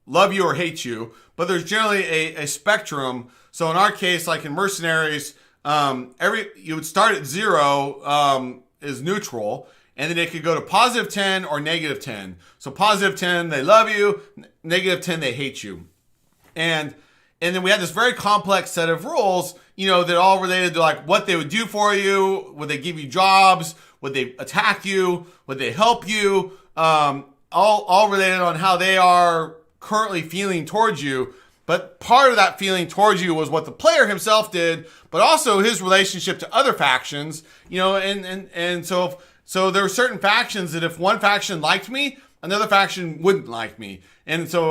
Speaker 1: love you or hate you, but there's generally a spectrum. So in our case, like in Mercenaries, you would start at 0 is neutral, and then it could go to positive 10 or negative 10. So positive 10, they love you, negative 10, they hate you. And then we had this very complex set of rules, that all related to like what they would do for you, would they give you jobs, would they attack you, would they help you, all related on how they are currently feeling towards you. But part of that feeling towards you was what the player himself did, but also his relationship to other factions, and so there were certain factions that if one faction liked me, another faction wouldn't like me. And so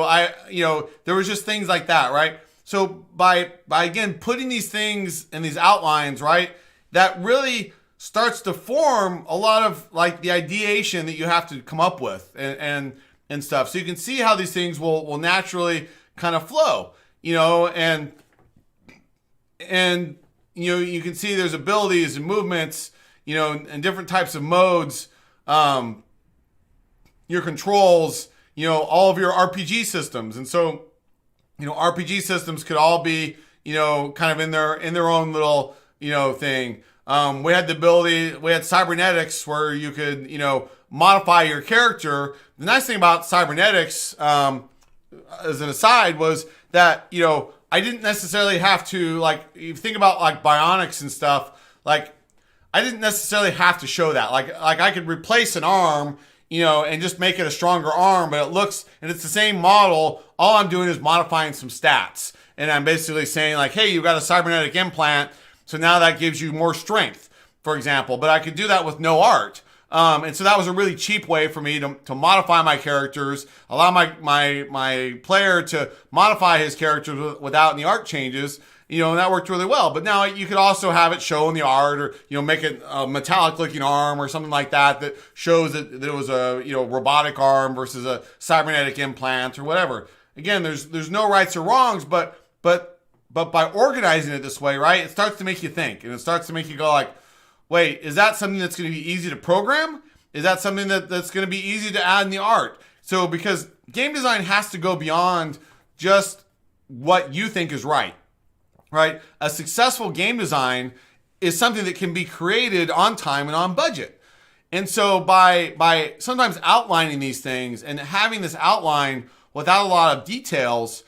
Speaker 1: there was just things like that, right? So by again putting these things in these outlines, right, that really starts to form a lot of like the ideation that you have to come up with and stuff. So you can see how these things will naturally kind of flow, and you can see there's abilities and movements, and different types of modes, your controls, all of your RPG systems. And so, RPG systems could all be, kind of in their own little, thing. We had the ability, we had cybernetics where you could, modify your character. The nice thing about cybernetics, as an aside, was that, I didn't necessarily have to, like, you think about like bionics and stuff, like, I didn't necessarily have to show that. Like I could replace an arm, and just make it a stronger arm, but it's the same model. All I'm doing is modifying some stats. And I'm basically saying like, hey, you've got a cybernetic implant, so now that gives you more strength, for example. But I could do that with no art. And so that was a really cheap way for me to modify my characters, allow my player to modify his characters without any art changes. And that worked really well. But now you could also have it show in the art, or, make it a metallic looking arm or something like that shows that it was a, robotic arm versus a cybernetic implant or whatever. Again, there's no rights or wrongs, but by organizing it this way, right, it starts to make you think, and it starts to make you go like, wait, is that something that's going to be easy to program? Is that something that's going to be easy to add in the art? So because game design has to go beyond just what you think is right? A successful game design is something that can be created on time and on budget. And so by sometimes outlining these things and having this outline without a lot of details,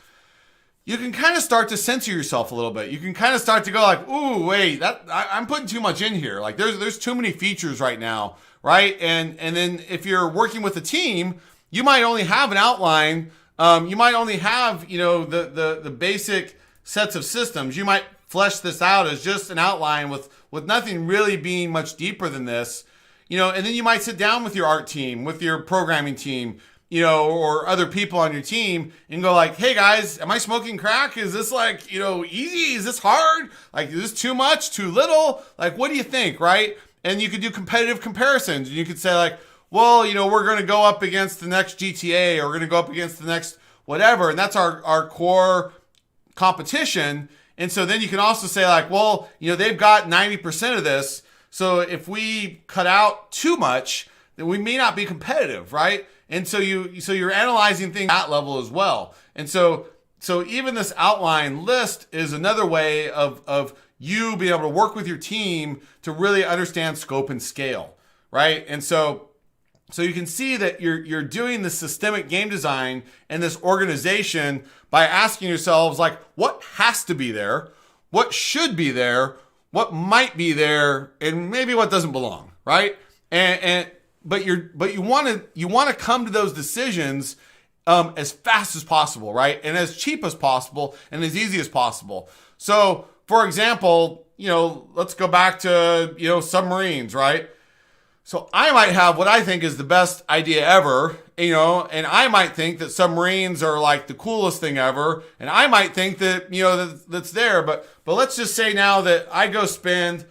Speaker 1: you can kind of start to censor yourself a little bit. You can kind of start to go like, ooh, wait, I'm putting too much in here. Like there's too many features right now, right? And then if you're working with a team, you might only have an outline. You might only have, the basic sets of systems. You might flesh this out as just an outline with nothing really being much deeper than this, and then you might sit down with your art team, with your programming team, or other people on your team and go like, hey guys, am I smoking crack? Is this like, easy? Is this hard? Like, is this too much, too little? Like, what do you think, right? And you could do competitive comparisons. And you could say like, well, we're going to go up against the next GTA, or we're going to go up against the next whatever. And that's our core competition. And so then you can also say like, well, they've got 90% of this. So if we cut out too much, then we may not be competitive, right? And so you're analyzing things at that level as well. And so even this outline list is another way of you being able to work with your team to really understand scope and scale, right? And so you can see that you're doing this systemic game design and this organization by asking yourselves like, what has to be there, what should be there, what might be there, and maybe what doesn't belong, right? But you want to come to those decisions as fast as possible, right? And as cheap as possible and as easy as possible. So, for example, let's go back to submarines, right? So I might have what I think is the best idea ever, and I might think that submarines are like the coolest thing ever, and I might think that, that's there, but let's just say now that I go spend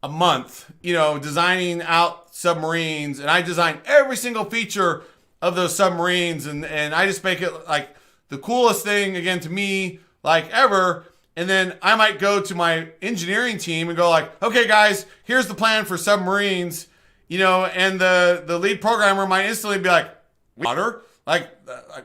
Speaker 1: a month, designing out submarines, and I design every single feature of those submarines, and I just make it like the coolest thing, again, to me, like ever. And then I might go to my engineering team and go like, okay, guys, here's the plan for submarines. And the lead programmer might instantly be like, water? Like,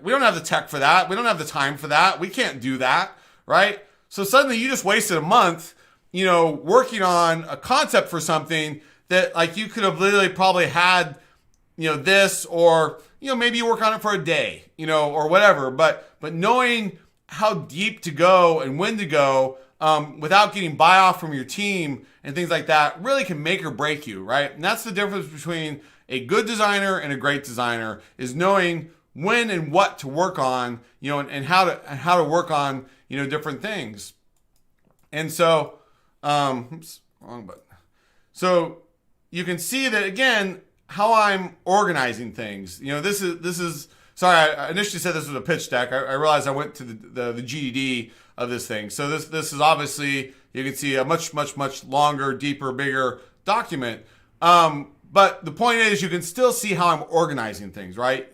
Speaker 1: we don't have the tech for that. We don't have the time for that. We can't do that, right? So suddenly you just wasted a month, working on a concept for something that like you could have literally probably had, this, or, maybe you work on it for a day, or whatever. But knowing how deep to go and when to go, without getting buy-off from your team and things like that really can make or break you, right? And that's the difference between a good designer and a great designer, is knowing when and what to work on, and how to work on, different things. And so, oops, wrong button. So you can see that again, how I'm organizing things. This is, sorry, I initially said this was a pitch deck. I realized I went to the GED of this thing. So this is obviously, you can see a much longer, deeper, bigger document. But the point is, you can still see how I'm organizing things, right?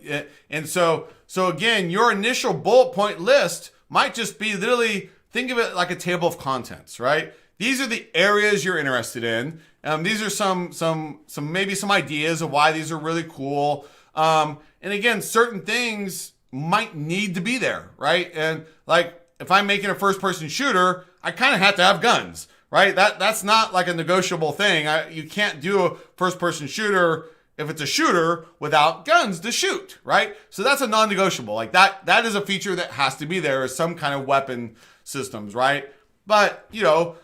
Speaker 1: And so again, your initial bullet point list might just be literally, think of it like a table of contents, right? These are the areas you're interested in. These are some maybe some ideas of why these are really cool. And again, certain things might need to be there, right? And like, if I'm making a first-person shooter, I kind of have to have guns, right? That's not like a negotiable thing. You can't do a first-person shooter if it's a shooter without guns to shoot, right? So that's a non-negotiable. Like that is a feature that has to be there, is some kind of weapon systems, right? But you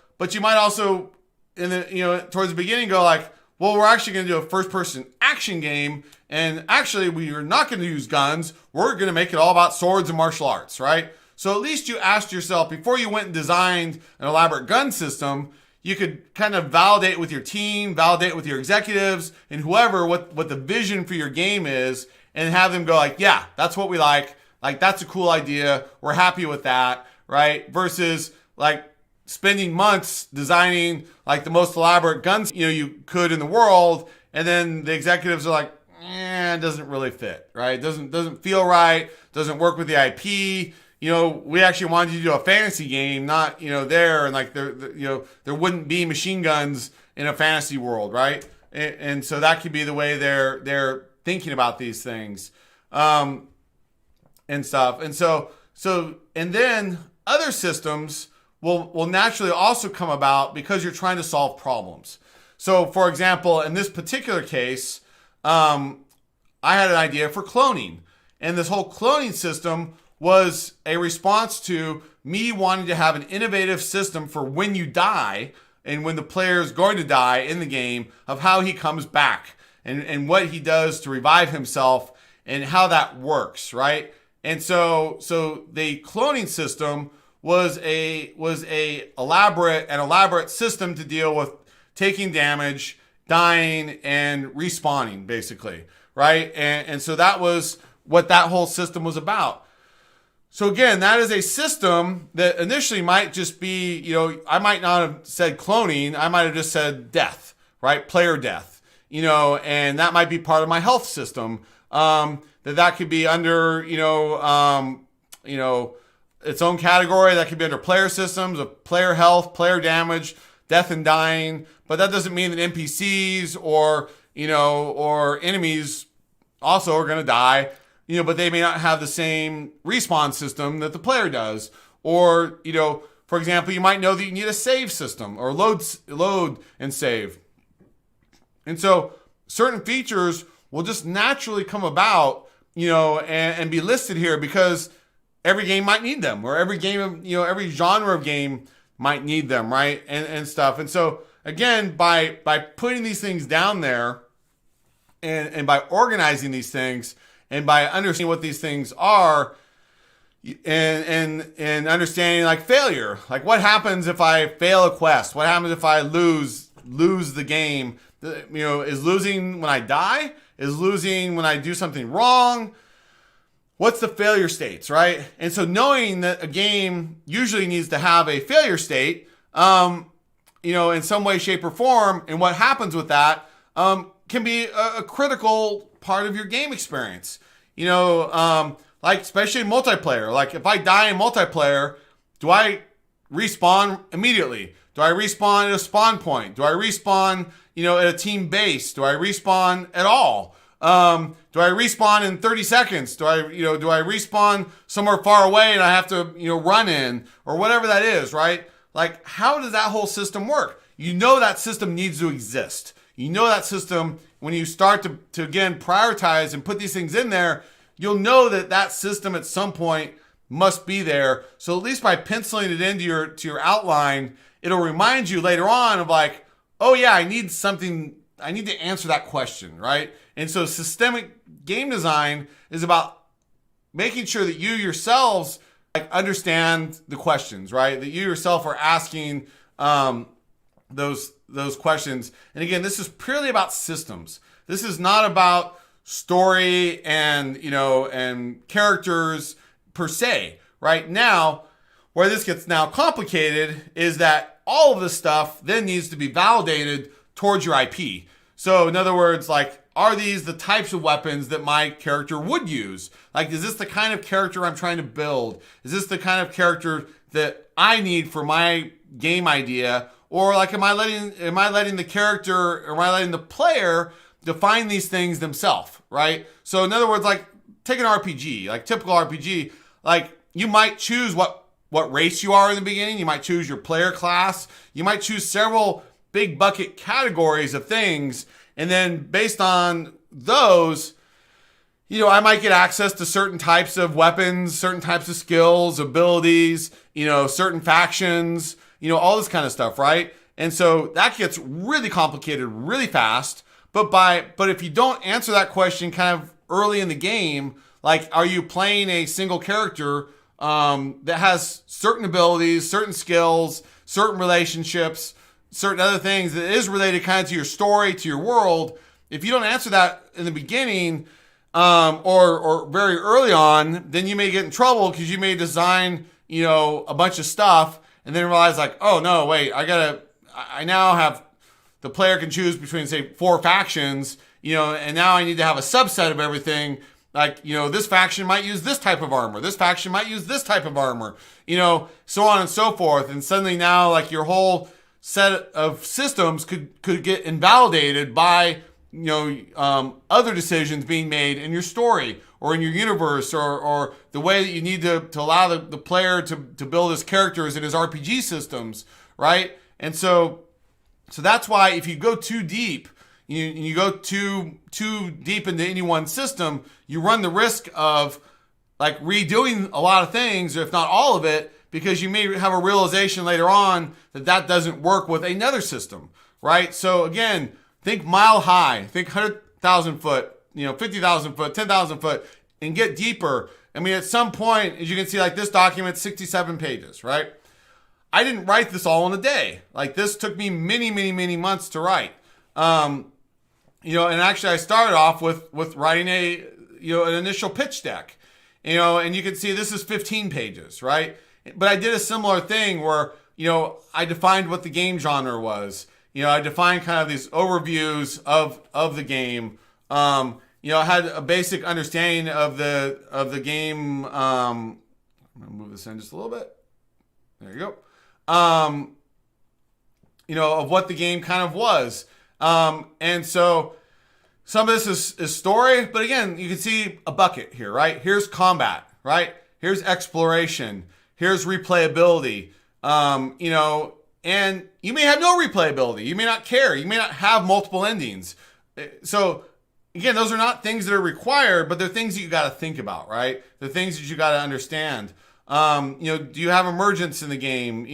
Speaker 1: might also towards the beginning go like, well, we're actually going to do a first-person action game, and actually we are not going to use guns. We're going to make it all about swords and martial arts, right? So at least you asked yourself, before you went and designed an elaborate gun system, you could kind of validate with your team, validate with your executives and whoever what the vision for your game is, and have them go like, yeah, that's what we like. Like, that's a cool idea. We're happy with that, right? Versus like spending months designing like the most elaborate guns, you could in the world. And then the executives are like, it doesn't really fit, right? It doesn't feel right. Doesn't work with the IP. We actually wanted you to do a fantasy game, not, there. And like, there wouldn't be machine guns in a fantasy world, right? And so that could be the way they're thinking about these things. And stuff. And then other systems will naturally also come about because you're trying to solve problems. So for example, in this particular case, I had an idea for cloning, and this whole cloning system was a response to me wanting to have an innovative system for when you die and when the player is going to die in the game, of how he comes back and what he does to revive himself and how that works, right? And so the cloning system was a elaborate system to deal with taking damage, dying, and respawning, basically, right? And so that was what that whole system was about. So again, that is a system that initially might just be, I might not have said cloning, I might have just said death, right? Player death, and that might be part of my health system. That could be under, its own category. That could be under player systems of player health, player damage, death and dying. But that doesn't mean that NPCs or enemies also are going to die, but they may not have the same respawn system that the player does. Or, for example, you might know that you need a save system or load and save. And so certain features will just naturally come about, and be listed here because every game might need them, or every game of, every genre of game might need them, right? And stuff. And so again, by putting these things down there and by organizing these things and by understanding what these things are and understanding like failure, like what happens if I fail a quest? What happens if I lose the game? Is losing when I die? Is losing when I do something wrong? What's the failure states, right? And so knowing that a game usually needs to have a failure state, in some way, shape, or form, and what happens with that can be a critical part of your game experience. Like especially in multiplayer. Like if I die in multiplayer, do I respawn immediately? Do I respawn at a spawn point? Do I respawn, at a team base? Do I respawn at all? Do I respawn in 30 seconds? Do I respawn somewhere far away and I have to, run in or whatever that is, right? Like, how does that whole system work? That system needs to exist. That system, when you start to again, prioritize and put these things in there, you'll know that system at some point must be there. So at least by penciling it into your outline, it'll remind you later on of like, oh yeah, I need to answer that question, right? And so systemic game design is about making sure that you yourselves understand the questions, right? That you yourself are asking those questions. And again, this is purely about systems. This is not about story and and characters per se. Right now, where this gets now complicated is that all of this stuff then needs to be validated towards your IP. So in other words, like, are these the types of weapons that my character would use? Like, is this the kind of character I'm trying to build? Is this the kind of character that I need for my game idea? Or like, am I letting the character, or am I letting the player define these things themselves, right? So in other words, like, take an RPG, like typical RPG, like you might choose what race you are in the beginning. You might choose your player class. You might choose several big bucket categories of things. And then based on those, I might get access to certain types of weapons, certain types of skills, abilities, certain factions, all this kind of stuff, right? And so that gets really complicated really fast. But if you don't answer that question kind of early in the game, like, are you playing a single character that has certain abilities, certain skills, certain relationships, certain other things that is related kind of to your story, to your world, if you don't answer that in the beginning, or very early on, then you may get in trouble because you may design, a bunch of stuff and then realize like, oh no, wait, I now have, the player can choose between say 4 factions, and now I need to have a subset of everything. Like, this faction might use this type of armor. This faction might use this type of armor, so on and so forth. And suddenly now like your whole set of systems could get invalidated by, other decisions being made in your story or in your universe, or the way that you need to allow the player to build his characters in his RPG systems, right? And so that's why if you go too deep, you go too deep into any one system, you run the risk of like redoing a lot of things, if not all of it, because you may have a realization later on that doesn't work with another system, right? So again, think mile high, think 100,000 foot, 50,000 foot, 10,000 foot, and get deeper. I mean, at some point, as you can see, like this document, 67 pages, right? I didn't write this all in a day. Like this took me many, many, many months to write. And actually I started off with writing an initial pitch deck, and you can see this is 15 pages, right? But I did a similar thing where, I defined what the game genre was. I defined kind of these overviews of the game. I had a basic understanding of the game. I'm gonna move this in just a little bit. There you go. Of what the game kind of was. And so some of this is story, but again, you can see a bucket here, right? Here's combat, right? Here's exploration. Here's replayability. And you may have no replayability. You may not care. You may not have multiple endings. So again, those are not things that are required, but they're things that you got to think about, right? They're things that you got to understand. Do you have emergence in the game?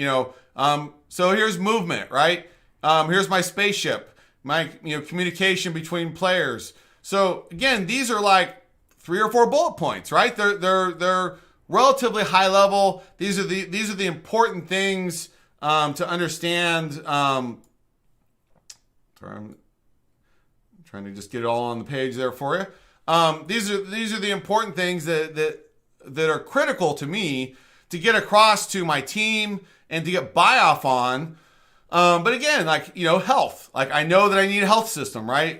Speaker 1: So here's movement, right? Here's my spaceship, my, communication between players. So again, these are like 3 or 4 bullet points, right? They're relatively high level. These are the important things to understand. Sorry, I'm trying to just get it all on the page there for you. These are the important things that are critical to me to get across to my team and to get buy off on. But again, like, health, like I know that I need a health system, right?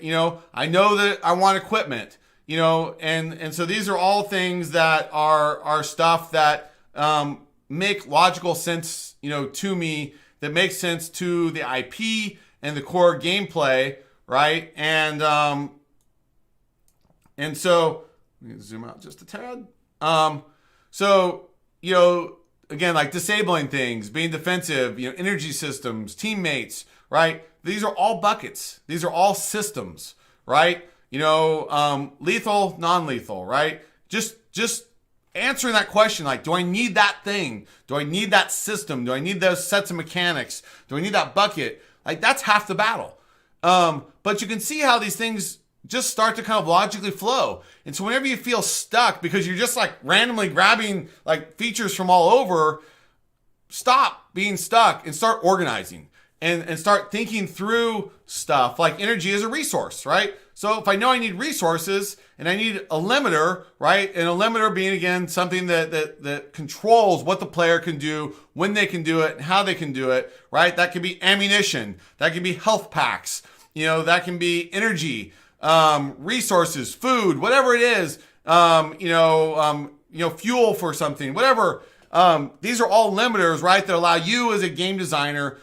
Speaker 1: I know that I want equipment, and so these are all things that are stuff that, make logical sense, to me, that makes sense to the IP and the core gameplay, right? And so let me zoom out just a tad. So, again, like disabling things, being defensive, energy systems, teammates, right? These are all buckets. These are all systems, right? Lethal, non-lethal, right? Just answering that question, like, do I need that thing? Do I need that system? Do I need those sets of mechanics? Do I need that bucket? Like, that's half the battle. But you can see how these things just start to kind of logically flow. And so whenever you feel stuck because you're just like randomly grabbing like features from all over, stop being stuck and start organizing and start thinking through stuff. Like energy is a resource, right? So if I know I need resources and I need a limiter, right? And a limiter being, again, something that controls what the player can do, when they can do it, and how they can do it, right? That can be ammunition. That can be health packs. That can be energy, resources, food, whatever it is, fuel for something, whatever. These are all limiters, right? That allow you as a game designer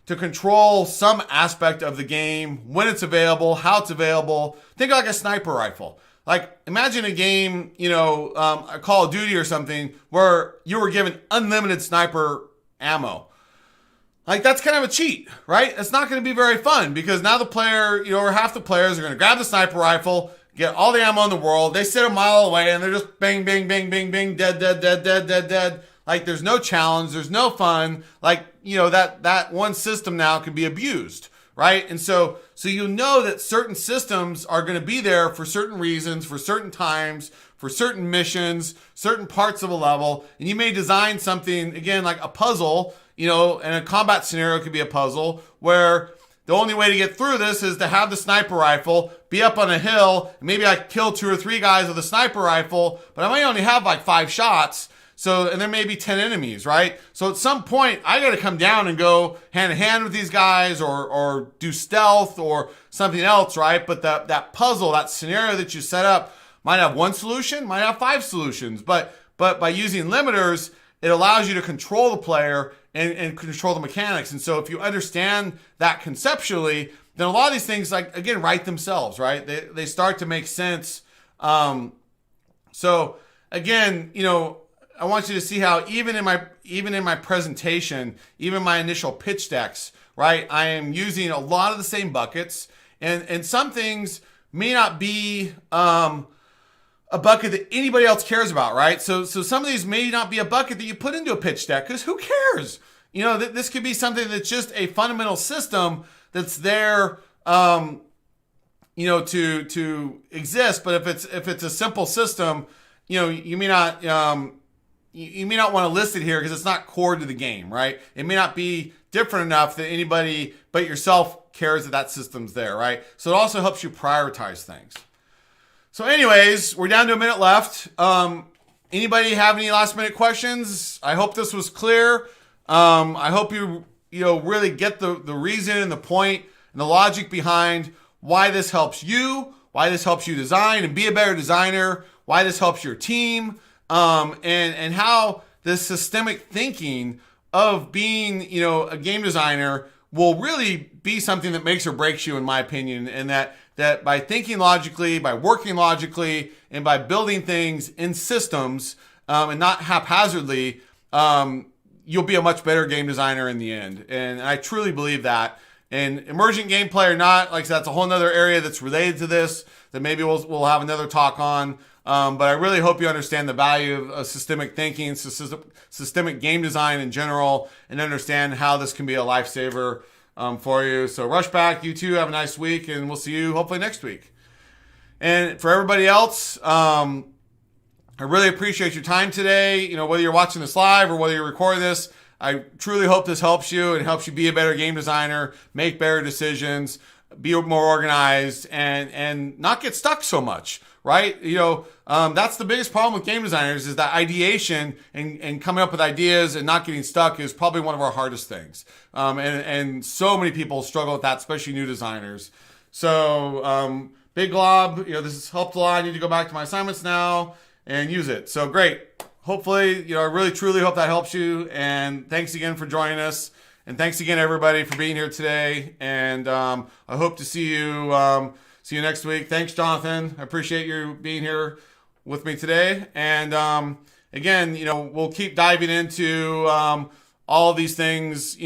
Speaker 1: to control some aspect of the game, when it's available, how it's available. Think like a sniper rifle. Like imagine a game, a Call of Duty or something where you were given unlimited sniper ammo. Like that's kind of a cheat, right? It's not going to be very fun because now the player, or half the players are going to grab the sniper rifle, get all the ammo in the world. They sit a mile away and they're just bang, bang, bang, bang, bang, dead, dead, dead, dead, dead, dead. Like there's no challenge, there's no fun. Like, that one system now can be abused, right? And so that certain systems are going to be there for certain reasons, for certain times, for certain missions, certain parts of a level, and you may design something, again, like a puzzle, and a combat scenario could be a puzzle where the only way to get through this is to have the sniper rifle, be up on a hill, and maybe I kill 2 or 3 guys with a sniper rifle, but I might only have like 5 shots. So, and there may be 10 enemies, right? So at some point, I got to come down and go hand in hand with these guys or do stealth or something else, right? But that puzzle, that scenario that you set up might have 1 solution, might have 5 solutions. But by using limiters, it allows you to control the player and control the mechanics. And so if you understand that conceptually, then a lot of these things, like, again, write themselves, right? They start to make sense. So again, I want you to see how even in my presentation, even my initial pitch decks, right, I am using a lot of the same buckets, and some things may not be a bucket that anybody else cares about, right? So some of these may not be a bucket that you put into a pitch deck, because who cares? This could be something that's just a fundamental system that's there, to exist. But if it's a simple system, you may not you may not want to list it here because it's not core to the game, right? It may not be different enough that anybody but yourself cares that system's there, right? So it also helps you prioritize things. So anyways, we're down to a minute left. Anybody have any last minute questions? I hope this was clear. I hope you really get the reason and the point and the logic behind why this helps you, why this helps you design and be a better designer, why this helps your team, and how this systemic thinking of being, a game designer will really be something that makes or breaks you, in my opinion, and that by thinking logically, by working logically, and by building things in systems, and not haphazardly, you'll be a much better game designer in the end. And I truly believe that. And emergent gameplay or not, like I said, that's a whole other area that's related to this that maybe we'll have another talk on. But I really hope you understand the value of systemic thinking, systemic game design in general, and understand how this can be a lifesaver for you. So rush back. You too. Have a nice week, and we'll see you hopefully next week. And for everybody else, I really appreciate your time today. Whether you're watching this live or whether you're recording this, I truly hope this helps you and helps you be a better game designer, make better decisions, be more organized, and not get stuck so much, right? That's the biggest problem with game designers, is that ideation and coming up with ideas and not getting stuck is probably one of our hardest things. And so many people struggle with that, especially new designers. So, Big Glob, this has helped a lot. I need to go back to my assignments now and use it. So great. Hopefully, I really truly hope that helps you. And thanks again for joining us. And thanks again, everybody, for being here today. And I hope to see you next week. Thanks, Jonathan. I appreciate you being here with me today. And again, we'll keep diving into all of these things,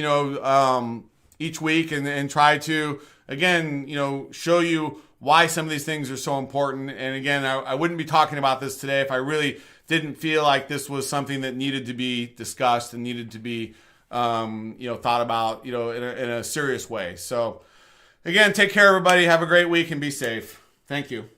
Speaker 1: each week, and try to, again, show you why some of these things are so important. And again, I wouldn't be talking about this today if I really didn't feel like this was something that needed to be discussed and needed to be thought about, in a serious way. So again, take care, everybody. Have a great week and be safe. Thank you.